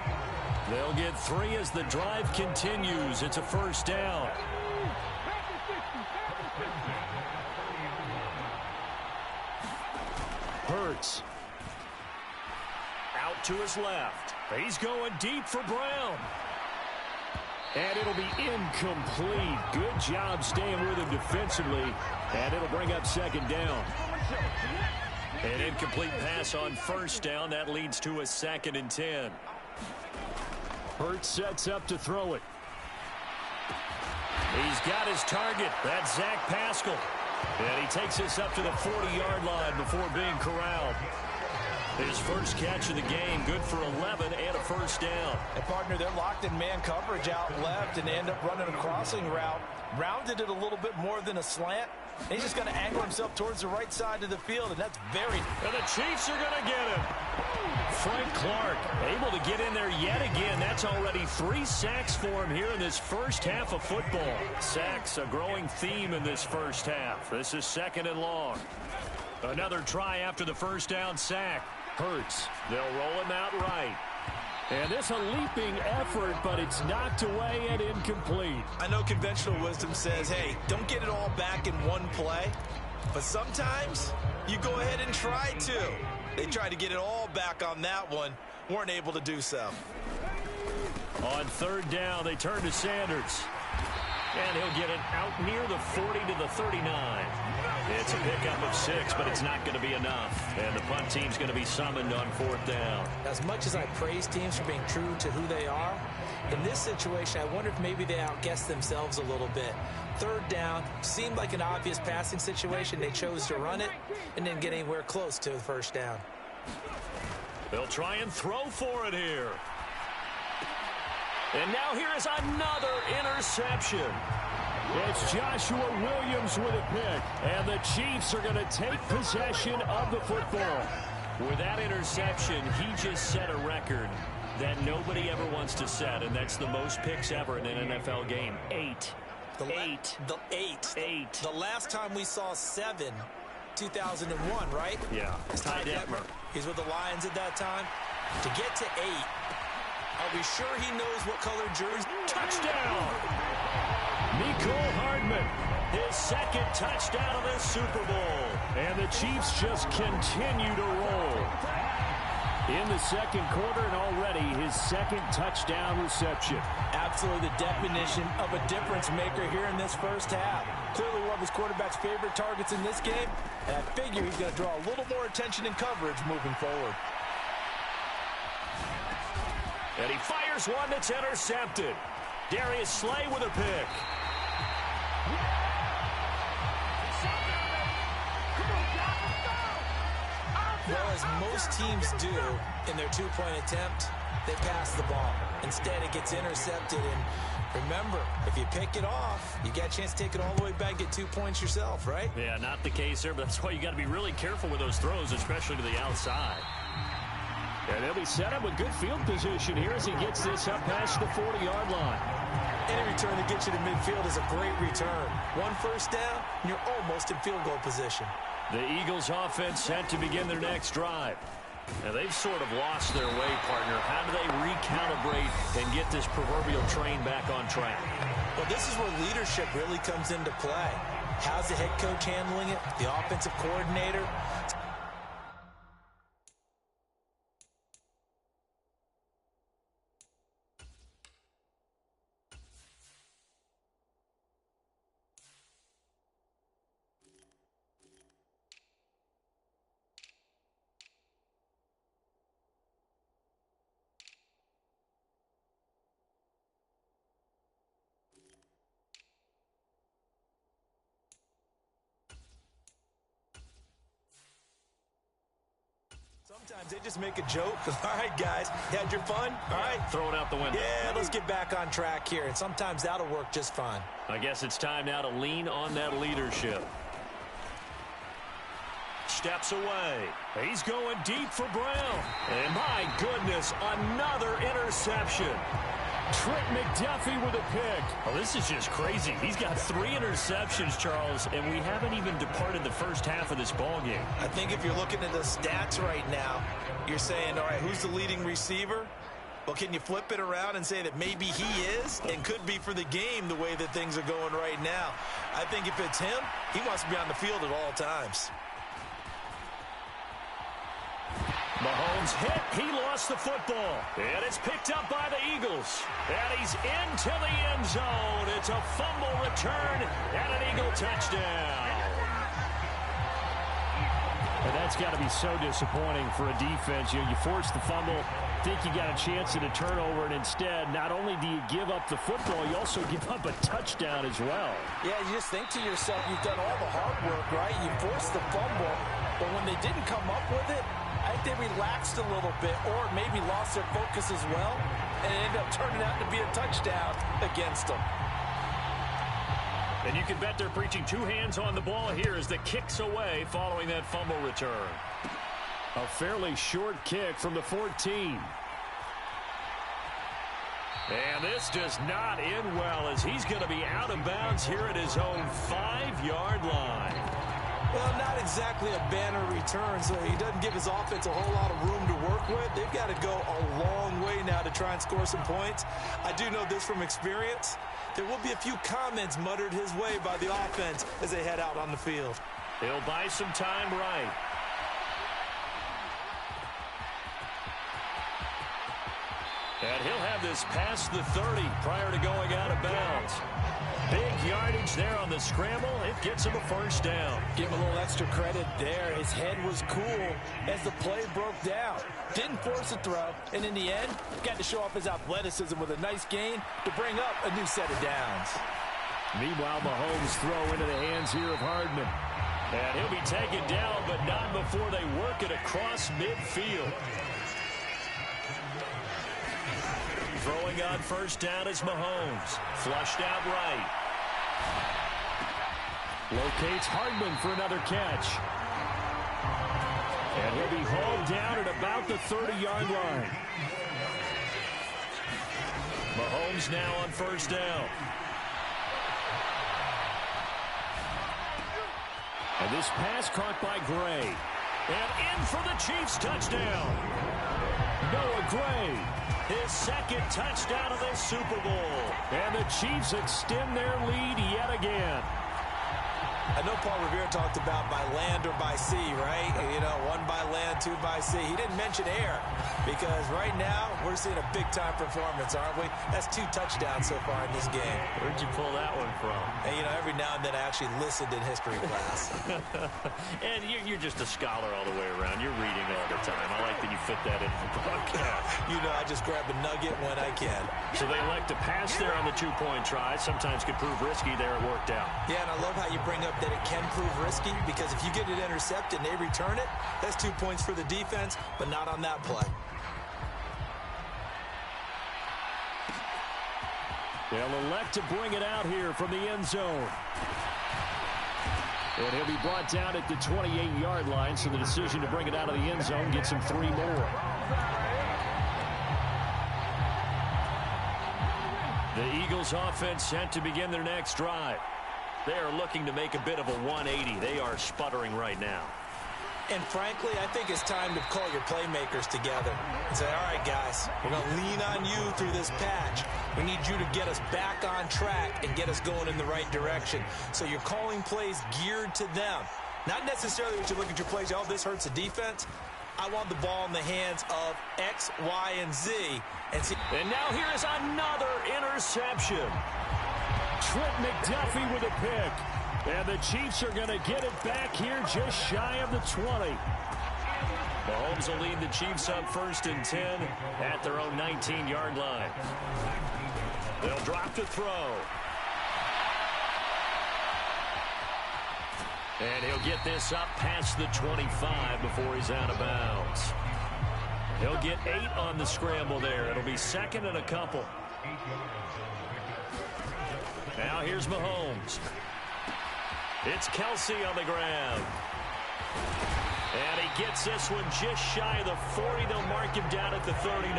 They'll get 3 as the drive continues. It's a 1st down. Hurts. Out to his left. He's going deep for Brown. And it'll be incomplete. Good job staying with him defensively. And it'll bring up 2nd down. An incomplete pass on 1st down. That leads to a 2nd and 10. Hurts sets up to throw it. He's got his target. That's Zach Pascal. And he takes this up to the 40-yard line before being corralled. His first catch of the game, good for 11 and a 1st down. And, partner, they're locked in man coverage out left, and they end up running a crossing route. Rounded it a little bit more than a slant. And he's just going to angle himself towards the right side of the field, and that's very... And the Chiefs are going to get him. Frank Clark able to get in there yet again. That's already 3 sacks for him here in this first half of football. Sacks, a growing theme in this first half. This is 2nd and long. Another try after the 1st down sack. Hurts. They'll roll him out right. And this a leaping effort, but it's knocked away and incomplete. I know conventional wisdom says, hey, don't get it all back in one play. But sometimes you go ahead and try to. They tried to get it all back on that one. Weren't able to do so. On 3rd down, they turn to Sanders. And he'll get it out near the 40 to the 39. It's a pickup of 6, but it's not going to be enough. And the punt team's going to be summoned on 4th down. As much as I praise teams for being true to who they are, in this situation, I wonder if maybe they outguessed themselves a little bit. 3rd down, seemed like an obvious passing situation. They chose to run it and didn't get anywhere close to the 1st down. They'll try and throw for it here. And now here is another interception. It's Joshua Williams with a pick. And the Chiefs are going to take possession of the football. With that interception, he just set a record that nobody ever wants to set, and that's the most picks ever in an NFL game. 8. The last time we saw 7 2001, right? Yeah. Ty Detmer. He's with the Lions at that time. To get to 8, are we sure he knows what color jersey? Touchdown! Mecole Hardman, his second touchdown of this Super Bowl. And the Chiefs just continue to roll. In the second quarter, and already his second touchdown reception. Absolutely the definition of a difference maker here in this first half. Clearly one of his quarterback's favorite targets in this game, and I figure he's going to draw a little more attention and coverage moving forward. And he fires one that's intercepted. Darius Slay with a pick. Well, as most teams do in their two-point attempt, they pass the ball. Instead, it gets intercepted. And remember, if you pick it off, you get a chance to take it all the way back, get 2 points yourself, right? Yeah, not the case there, but that's why you got to be really careful with those throws, especially to the outside. And they'll be set up with good field position here as he gets this up past the 40-yard line. Any return that gets you to midfield is a great return. One first down, and you're almost in field goal position. The Eagles offense set to begin their next drive. Now, they've sort of lost their way, partner. How do they recalibrate and get this proverbial train back on track? Well, this is where leadership really comes into play. How's the head coach handling it? The offensive coordinator? Sometimes they just make a joke. All right, guys, you had your fun? All right. Throw it out the window. Yeah, let's get back on track here. And sometimes that'll work just fine. I guess it's time now to lean on that leadership. Steps away. He's going deep for Brown. And my goodness, another interception. Trent McDuffie with a pick. Oh, this is just crazy. He's got 3 interceptions, Charles, and we haven't even departed the first half of this ballgame. I think if you're looking at the stats right now, you're saying, all right, who's the leading receiver? Well, can you flip it around and say that maybe he is and could be for the game the way that things are going right now? I think if it's him, he wants to be on the field at all times. Mahomes hit. He lost the football. And it's picked up by the Eagles. And he's into the end zone. It's a fumble return and an Eagle touchdown. And that's got to be so disappointing for a defense. You force the fumble, think you got a chance at a turnover, and instead, not only do you give up the football, you also give up a touchdown as well. Yeah, you just think to yourself, you've done all the hard work, right? You forced the fumble, but when they didn't come up with it, I think they relaxed a little bit or maybe lost their focus as well, and it ended up turning out to be a touchdown against them. And you can bet they're preaching 2 hands on the ball here as the kick's away following that fumble return. A fairly short kick from the 14. And this does not end well as he's going to be out of bounds here at his own 5-yard line. Well, not exactly a banner return, so he doesn't give his offense a whole lot of room to work with. They've got to go a long way now to try and score some points. I do know this from experience. There will be a few comments muttered his way by the offense as they head out on the field. He'll buy some time right. And he'll have this past the 30 prior to going out of bounds. Big yardage there on the scramble. It gets him a first down. Give him a little extra credit there. His head was cool as the play broke down. Didn't force a throw, and in the end, got to show off his athleticism with a nice gain to bring up a new set of downs. Meanwhile, Mahomes throw into the hands here of Hardman. And he'll be taken down, but not before they work it across midfield. Throwing on first down is Mahomes. Flushed out right. Locates Hardman for another catch. And he'll be hauled down at about the 30-yard line. Mahomes now on first down. And this pass caught by Gray. And in for the Chiefs touchdown. Noah Gray, his second touchdown of this Super Bowl. And the Chiefs extend their lead yet again. I know Paul Revere talked about by land or by sea, right? You know, one by land, two by sea. He didn't mention air because right now we're seeing a big-time performance, aren't we? That's 2 touchdowns so far in this game. Where'd you pull that one from? And, you know, every now and then I actually listened in history class. And you're just a scholar all the way around. You're reading all the time. I like that you fit that in the broadcast. You know, I just grab a nugget when I can. So they elect to pass there on the 2-point try. Sometimes could prove risky. There it worked out. Yeah, and I love how you bring up that it can prove risky because if you get it intercepted and they return it, that's 2 points for the defense, but not on that play. They'll elect to bring it out here from the end zone. And he'll be brought down at the 28-yard line, so the decision to bring it out of the end zone gets him 3 more. The Eagles offense set to begin their next drive. They are looking to make a bit of a 180. They are sputtering right now. And frankly, I think it's time to call your playmakers together and say, all right, guys, we're going to lean on you through this patch. We need you to get us back on track and get us going in the right direction. So you're calling plays geared to them. Not necessarily that you look at your plays, oh, this hurts the defense. I want the ball in the hands of X, Y, and Z. And now here is another interception. Trent McDuffie with a pick. And the Chiefs are going to get it back here just shy of the 20. Mahomes will lead the Chiefs up 1st and 10 at their own 19-yard line. They'll drop to throw. And he'll get this up past the 25 before he's out of bounds. He'll get 8 on the scramble there. It'll be 2nd and a couple. Now here's Mahomes. It's Kelsey on the ground. And he gets this one just shy of the 40. They'll mark him down at the 39.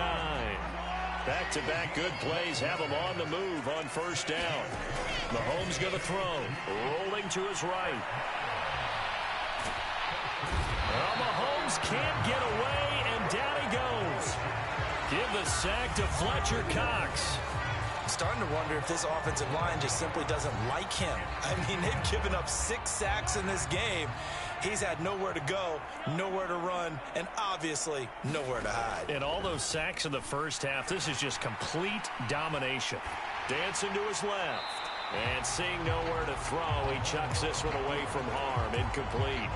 Back-to-back good plays have him on the move on 1st down. Mahomes going to throw. Rolling to his right. Well, Mahomes can't get away, and down he goes. Give the sack to Fletcher Cox. Starting to wonder if this offensive line just simply doesn't like him. I mean, they've given up 6 sacks in this game. He's had nowhere to go, nowhere to run, and obviously nowhere to hide. And all those sacks in the first half, this is just complete domination. Dancing to his left. And seeing nowhere to throw, he chucks this one away from harm. Incomplete.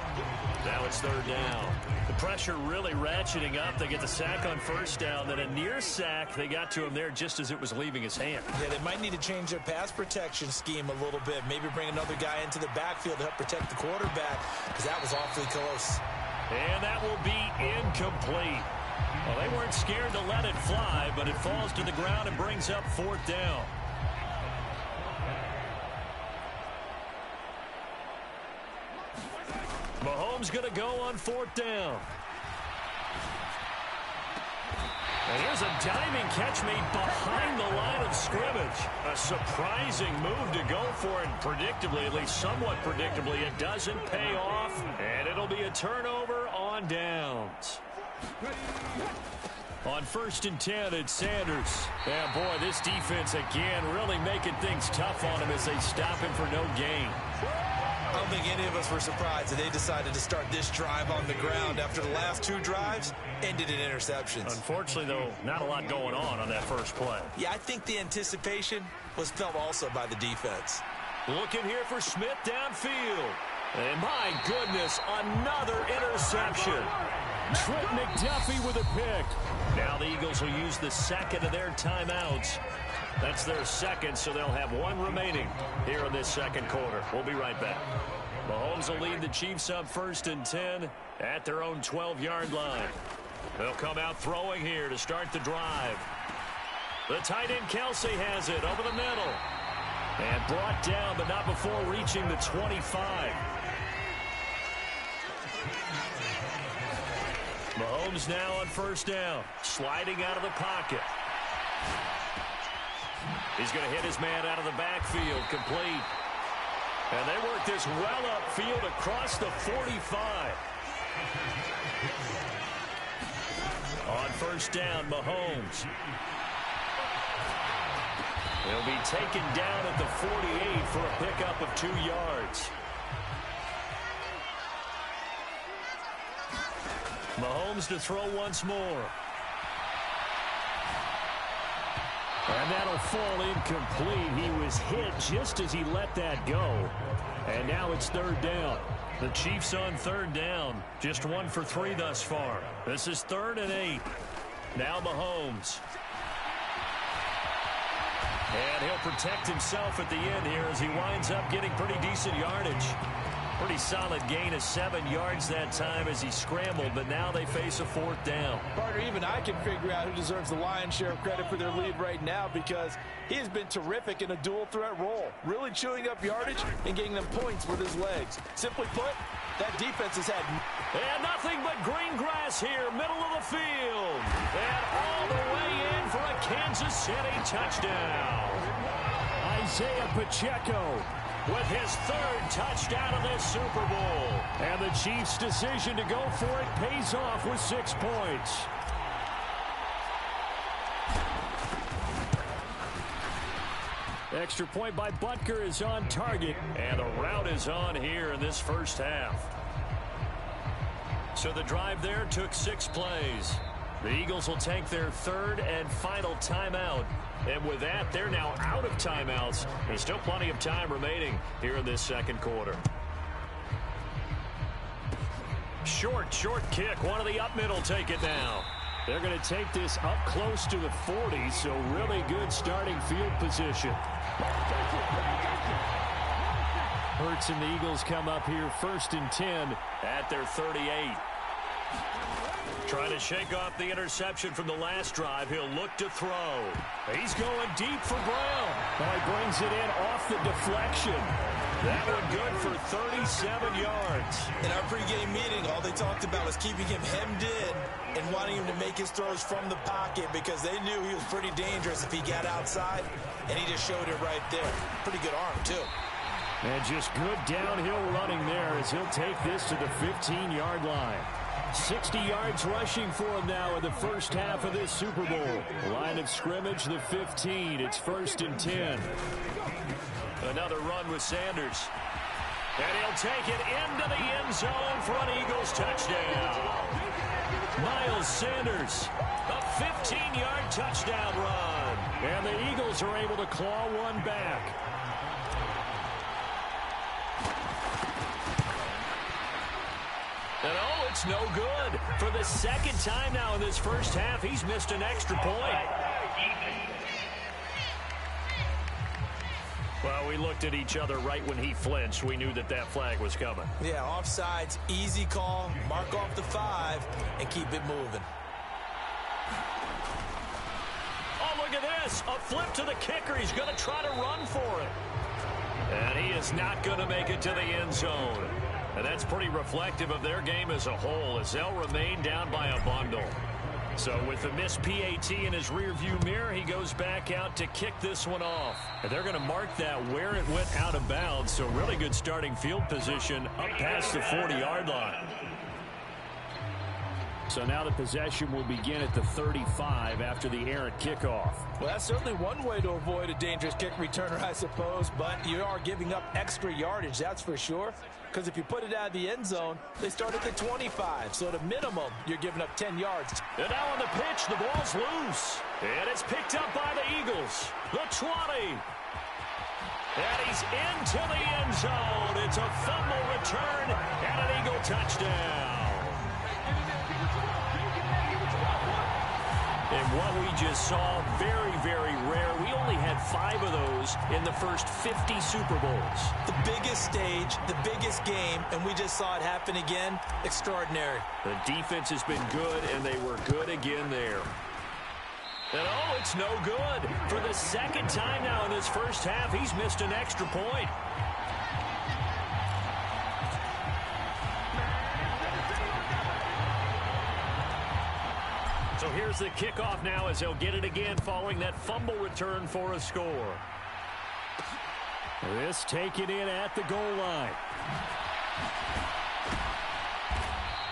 Now it's 3rd down. The pressure really ratcheting up. They get the sack on 1st down. Then a near sack. They got to him there just as it was leaving his hand. Yeah, they might need to change their pass protection scheme a little bit. Maybe bring another guy into the backfield to help protect the quarterback because that was awfully close. And that will be incomplete. Well, they weren't scared to let it fly, but it falls to the ground and brings up 4th down. Mahomes going to go on 4th down. And here's a diving catch made behind the line of scrimmage. A surprising move to go for it. Predictably, at least somewhat predictably, it doesn't pay off. And it'll be a turnover on downs. On 1st and 10, it's Sanders. Yeah, boy, this defense again really making things tough on him as they stop him for no gain. I don't think any of us were surprised that they decided to start this drive on the ground after the last 2 drives ended in interceptions. Unfortunately, though, not a lot going on that first play. Yeah, I think the anticipation was felt also by the defense. Looking here for Smith downfield. And my goodness, another interception. Trent McDuffie with a pick. Now the Eagles will use the 2nd of their timeouts. That's their 2nd, so they'll have 1 remaining here in this 2nd quarter. We'll be right back. Mahomes will lead the Chiefs up 1st and 10 at their own 12-yard line. They'll come out throwing here to start the drive. The tight end Kelsey has it over the middle. And brought down, but not before reaching the 25. Mahomes now on 1st down. Sliding out of the pocket. He's going to hit his man out of the backfield. Complete. And they work this well upfield across the 45. On first down, Mahomes. He'll be taken down at the 48 for a pickup of 2 yards. Mahomes to throw once more. And that'll fall incomplete. He was hit just as he let that go. And now it's third down. The Chiefs on third down. Just 1 for 3 thus far. This is 3rd and 8. Now Mahomes. And he'll protect himself at the end here as he winds up getting pretty decent yardage. Pretty solid gain of 7 yards that time as he scrambled, but now they face a 4th down. Partner, even I can figure out who deserves the lion's share of credit for their lead right now because he has been terrific in a dual threat role, really chewing up yardage and getting them points with his legs. Simply put, that defense has had... And nothing but green grass here, middle of the field. And all the way in for a Kansas City touchdown. Isaiah Pacheco with his 3rd touchdown of this Super Bowl. And the Chiefs' decision to go for it pays off with 6 points. Extra point by Butker is on target. And the route is on here in this first half. So the drive there took 6 plays. The Eagles will take their 3rd and final timeout. And with that, they're now out of timeouts. There's still plenty of time remaining here in this second quarter. Short kick. One of the up middle take it now. They're going to take this up close to the 40, so really good starting field position. Hurts and the Eagles come up here 1st and 10 at their 38. Trying to shake off the interception from the last drive. He'll look to throw. He's going deep for Brown. Oh, he brings it in off the deflection. That one good for 37 yards. In our pregame meeting, all they talked about was keeping him hemmed in and wanting him to make his throws from the pocket because they knew he was pretty dangerous if he got outside, and he just showed it right there. Pretty good arm, too. And just good downhill running there as he'll take this to the 15-yard line. 60 yards rushing for him now in the first half of this Super Bowl. Line of scrimmage, the 15. It's 1st and 10. Another run with Sanders. And he'll take it into the end zone for an Eagles touchdown. Miles Sanders, a 15-yard touchdown run. And the Eagles are able to claw one back. And oh, it's no good. For the 2nd time now in this first half, he's missed an extra point. Well, we looked at each other right when he flinched. We knew that that flag was coming. Yeah, offsides, easy call, mark off the 5, and keep it moving. Oh, look at this. A flip to the kicker. He's going to try to run for it. And he is not going to make it to the end zone. And that's pretty reflective of their game as a whole as they'll remain down by a bundle. So with the missed PAT in his rearview mirror, he goes back out to kick this one off. And they're going to mark that where it went out of bounds. So really good starting field position up past the 40-yard line. So now the possession will begin at the 35 after the errant kickoff. Well, that's certainly one way to avoid a dangerous kick returner, I suppose. But you are giving up extra yardage, that's for sure. Because if you put it out of the end zone, they start at the 25. So at a minimum, you're giving up 10 yards. And now on the pitch, the ball's loose. And it's picked up by the Eagles. The 20. And he's into the end zone. It's a fumble return and an Eagle touchdown. And what we just saw, very, very rare. We only had 5 of those in the first 50 Super Bowls. The biggest stage, the biggest game, and we just saw it happen again. Extraordinary. The defense has been good, and they were good again there. And oh, it's no good. For the 2nd time now in this first half, he's missed an extra point. So here's the kickoff now as they'll get it again following that fumble return for a score. This taken in at the goal line.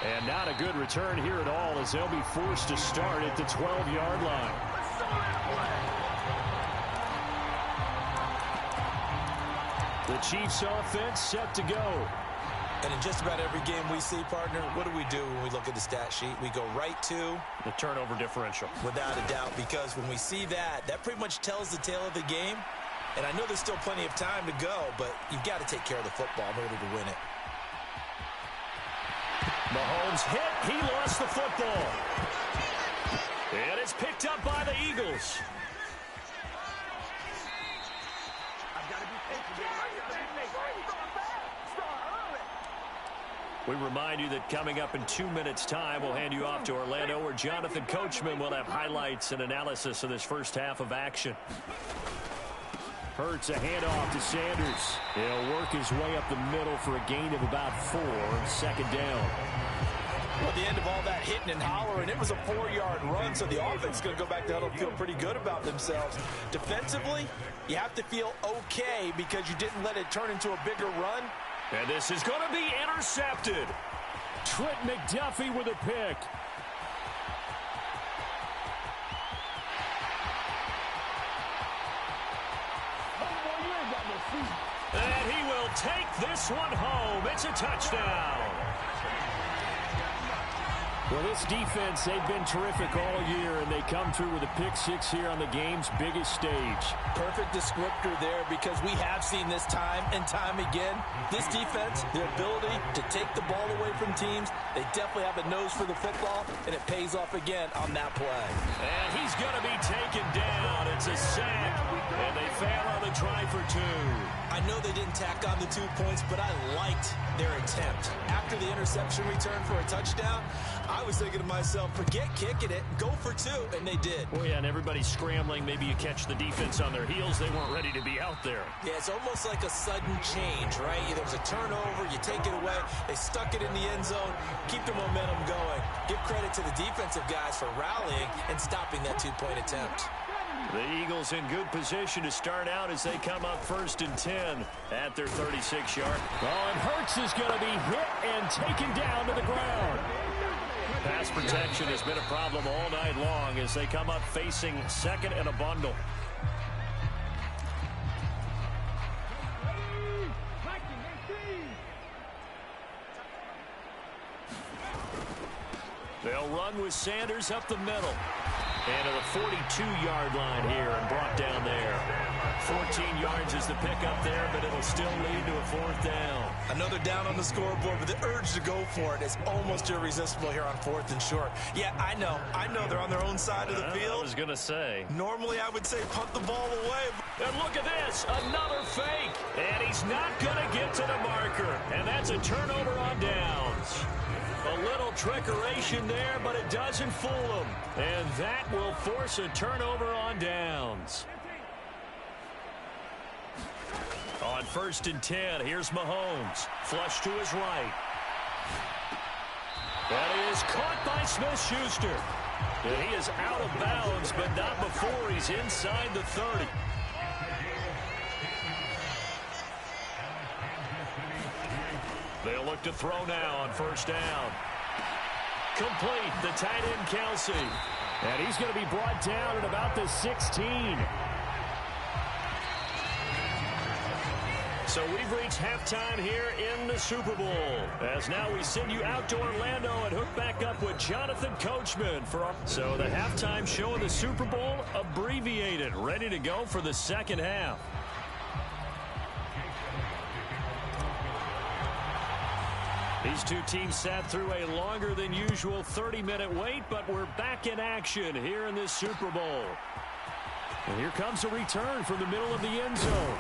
And not a good return here at all as they'll be forced to start at the 12-yard line. The Chiefs offense set to go. And in just about every game we see, partner, what do when we look at the stat sheet? We go right to the turnover differential. Without a doubt, because when we see that, that pretty much tells the tale of the game. And I know there's still plenty of time to go, but you've got to take care of the football in order to win it. Mahomes hit. He lost the football. And it's picked up by the Eagles. We remind you that coming up in 2 minutes' time, we'll hand you off to Orlando, where Jonathan Coachman will have highlights and analysis of this first half of action. Hurts a handoff to Sanders. He'll work his way up the middle for a gain of about 4, second down. Well, at the end of all that hitting and hollering, it was a 4-yard run, so the offense is going to go back to huddle and feel pretty good about themselves. Defensively, you have to feel okay because you didn't let it turn into a bigger run. And this is going to be intercepted. Trent McDuffie with a pick. And he will take this one home. It's a touchdown. Well, this defense, they've been terrific all year, and they come through with a pick six here on the game's biggest stage. Perfect descriptor there, because we have seen this time and time again. This defense, their ability to take the ball away from teams, they definitely have a nose for the football, and it pays off again on that play. And he's going to be taken down. It's a sack, and they fail on the try for 2. I know they didn't tack on the 2 points, but I liked their attempt. After the interception return for a touchdown, I was thinking to myself, forget kicking it, go for 2, and they did. Well, yeah, and everybody's scrambling. Maybe you catch the defense on their heels. They weren't ready to be out there. Yeah, it's almost like a sudden change, right? There was a turnover, you take it away, they stuck it in the end zone, keep the momentum going. Give credit to the defensive guys for rallying and stopping that 2-point attempt. The Eagles in good position to start out as they come up 1st and 10 at their 36-yard. Oh, and Hurts is going to be hit and taken down to the ground. Pass protection has been a problem all night long as they come up facing 2nd and a bundle. They'll run with Sanders up the middle. And to the 42-yard line here and brought down there. 14 yards is the pickup there, but it'll still lead to a 4th down. Another down on the scoreboard, but the urge to go for it is almost irresistible here on 4th and short. Yeah, I know they're on their own side of the field. I was going to say. Normally, I would say punt the ball away. And look at this, another fake. And he's not going to get to the marker. And that's a turnover on downs. A little trickeration there, but it doesn't fool him. And that will force a turnover on downs. On 1st and 10, here's Mahomes. Flush to his right. That is caught by Smith-Schuster. And he is out of bounds, but not before he's inside the 30. They'll look to throw now on 1st down. Complete, the tight end Kelsey. And he's going to be brought down at about the 16. So we've reached halftime here in the Super Bowl. As now we send you out to Orlando and hook back up with Jonathan Coachman. So the halftime show of the Super Bowl abbreviated, ready to go for the 2nd half. These two teams sat through a longer than usual 30-minute wait, but we're back in action here in this Super Bowl. And here comes a return from the middle of the end zone.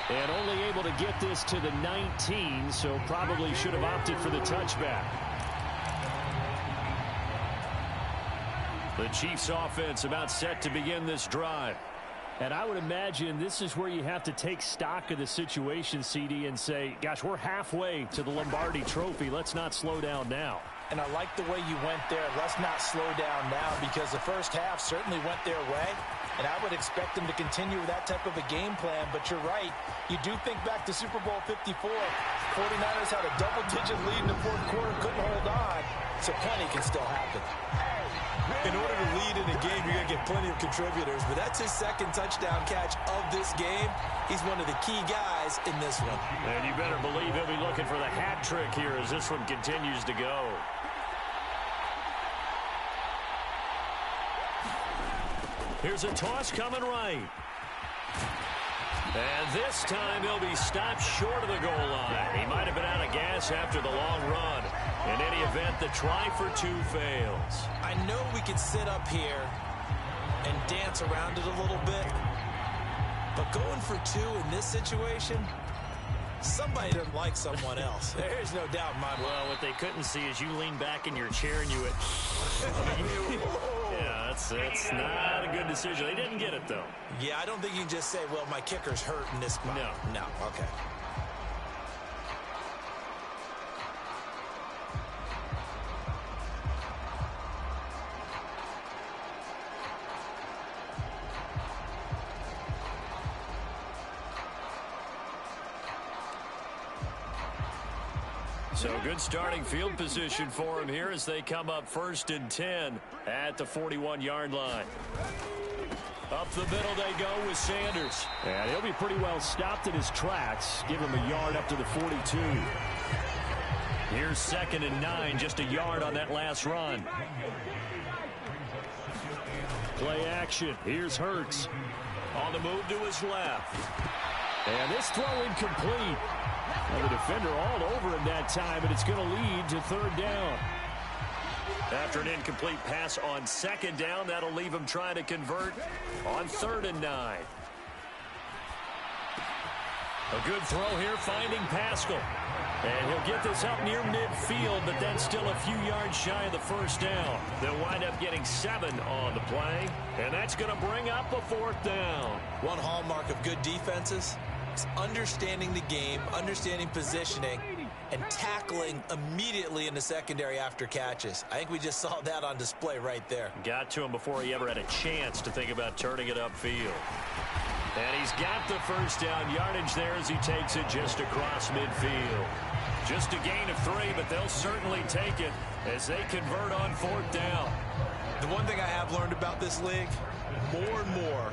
And only able to get this to the 19, so probably should have opted for the touchback. The Chiefs offense about set to begin this drive. And I would imagine this is where you have to take stock of the situation, CD, and say, gosh, we're halfway to the Lombardi Trophy. Let's not slow down now. And I like the way you went there. Let's not slow down now because the first half certainly went their way. And I would expect them to continue with that type of a game plan. But you're right. You do think back to Super Bowl 54. 49ers had a double-digit lead in the fourth quarter, couldn't hold on. So plenty can still happen. In order to lead in a game, you're going to get plenty of contributors. But that's his second touchdown catch of this game. He's one of the key guys in this one. And you better believe he'll be looking for the hat trick here as this one continues to go. Here's a toss coming right. And this time he'll be stopped short of the goal line. He might have been out of gas after the long run. In any event, the try for two fails. I know we could sit up here and dance around it a little bit, but going for two in this situation, somebody doesn't like someone else. There's no doubt in my mind. Well, what they couldn't see is you lean back in your chair and you went, yeah, that's not a good decision. They didn't get it, though. Yeah, I don't think you can just say, well, my kicker's hurt in this spot. No, okay. So good starting field position for him here as they come up 1st and 10 at the 41-yard line. Up the middle they go with Sanders. And he'll be pretty well stopped in his tracks. Give him a yard up to the 42. Here's 2nd and 9, just a yard on that last run. Play action. Here's Hurts. On the move to his left. And this throw incomplete. And the defender all over him that time, and it's going to lead to 3rd down. After an incomplete pass on 2nd down, that'll leave him trying to convert on 3rd and 9. A good throw here, finding Pascal. And he'll get this up near midfield, but then still a few yards shy of the 1st down. They'll wind up getting 7 on the play, and that's going to bring up a 4th down. One hallmark of good defenses is understanding the game, understanding positioning, and tackling immediately in the secondary after catches. I think we just saw that on display right there. Got to him before he ever had a chance to think about turning it upfield. And he's got the 1st down yardage there as he takes it just across midfield. Just a gain of 3, but they'll certainly take it as they convert on 4th down. The one thing I have learned about this league, more and more,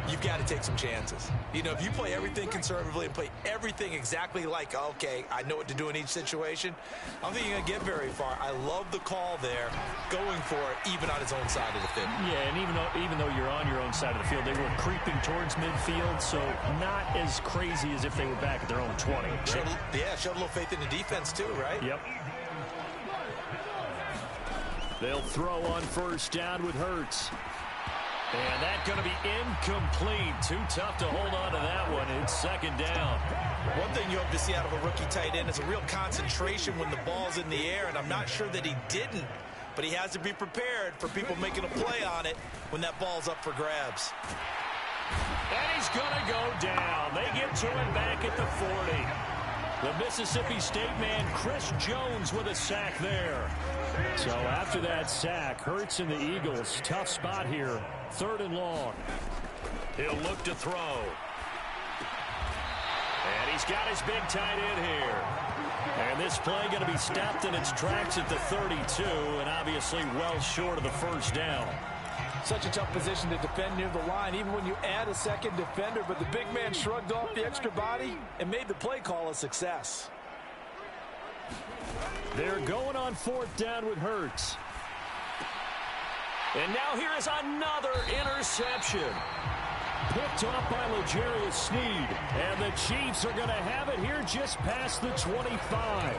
you've got to take some chances. You know, if you play everything conservatively and play everything exactly like, okay, I know what to do in each situation, I don't think you're going to get very far. I love the call there, going for it, even on his own side of the field. Yeah, and even though you're on your own side of the field, they were creeping towards midfield, so not as crazy as if they were back at their own 20. Showed a little faith in the defense too, right? Yep. They'll throw on 1st down with Hurts. And that's going to be incomplete. Too tough to hold on to that one. It's 2nd down. One thing you hope to see out of a rookie tight end is a real concentration when the ball's in the air, and I'm not sure that he didn't, but he has to be prepared for people making a play on it when that ball's up for grabs. And he's going to go down. They get to him back at the 40. The Mississippi State man, Chris Jones, with a sack there. So after that sack, Hurts and the Eagles, tough spot here, 3rd and long. He'll look to throw. And he's got his big tight end here. And this play going to be stopped in its tracks at the 32, and obviously well short of the 1st down. Such a tough position to defend near the line, even when you add a second defender, but the big man shrugged off the extra body and made the play call a success. They're going on 4th down with Hurts. And now here is another interception. Picked off by L'Jarius Sneed. And the Chiefs are going to have it here just past the 25.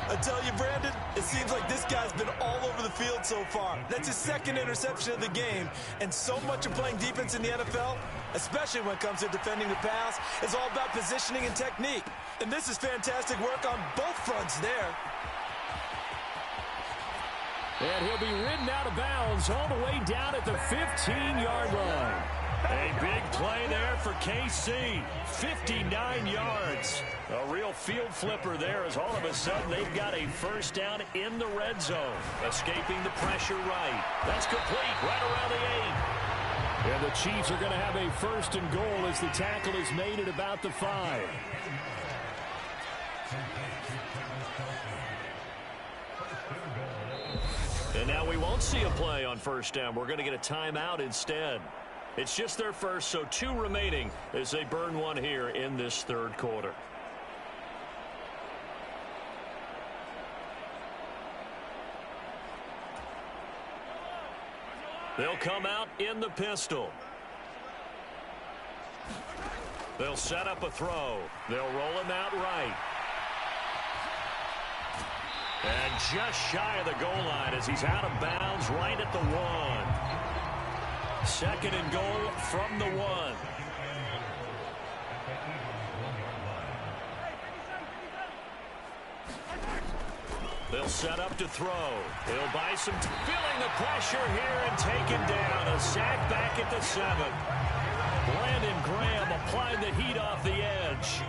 I tell you, Brandon, it seems like this guy's been all over the field so far. That's his 2nd interception of the game. And so much of playing defense in the NFL, especially when it comes to defending the pass, is all about positioning and technique. And this is fantastic work on both fronts there. And he'll be ridden out of bounds all the way down at the 15-yard line. A big play there for KC. 59 yards. A real field flipper there as all of a sudden they've got a first down in the red zone. Escaping the pressure right. That's complete right around the 8. And the Chiefs are going to have a first and goal as the tackle is made at about the 5. And now we won't see a play on first down. We're going to get a timeout instead. It's just their first, so 2 remaining as they burn one here in this third quarter. They'll come out in the pistol. They'll set up a throw. They'll roll him out right. And just shy of the goal line as he's out of bounds right at the 1. Second and goal from the 1. They'll set up to throw. He'll buy some feeling the pressure here and taken down. A sack back at the 7. Brandon Graham applied the heat off the edge.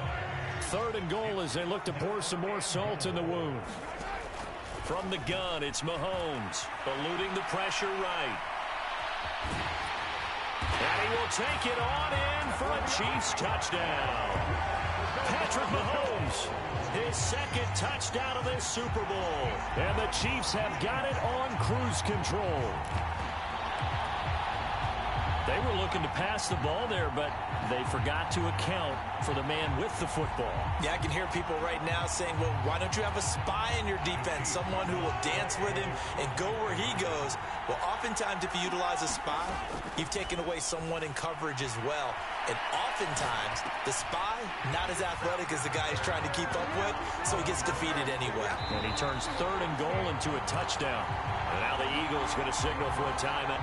Third and goal as they look to pour some more salt in the wound. From the gun, it's Mahomes, eluding the pressure right. And he will take it on in for a Chiefs touchdown. Patrick Mahomes, his second touchdown of this Super Bowl. And the Chiefs have got it on cruise control. They were looking to pass the ball there, but they forgot to account for the man with the football. Yeah, I can hear people right now saying, well, why don't you have a spy in your defense, someone who will dance with him and go where he goes? Well, oftentimes if you utilize a spy, you've taken away someone in coverage as well. And oftentimes, the spy, not as athletic as the guy he's trying to keep up with, so he gets defeated anyway. And he turns third and goal into a touchdown. And now the Eagles going to signal for a timeout.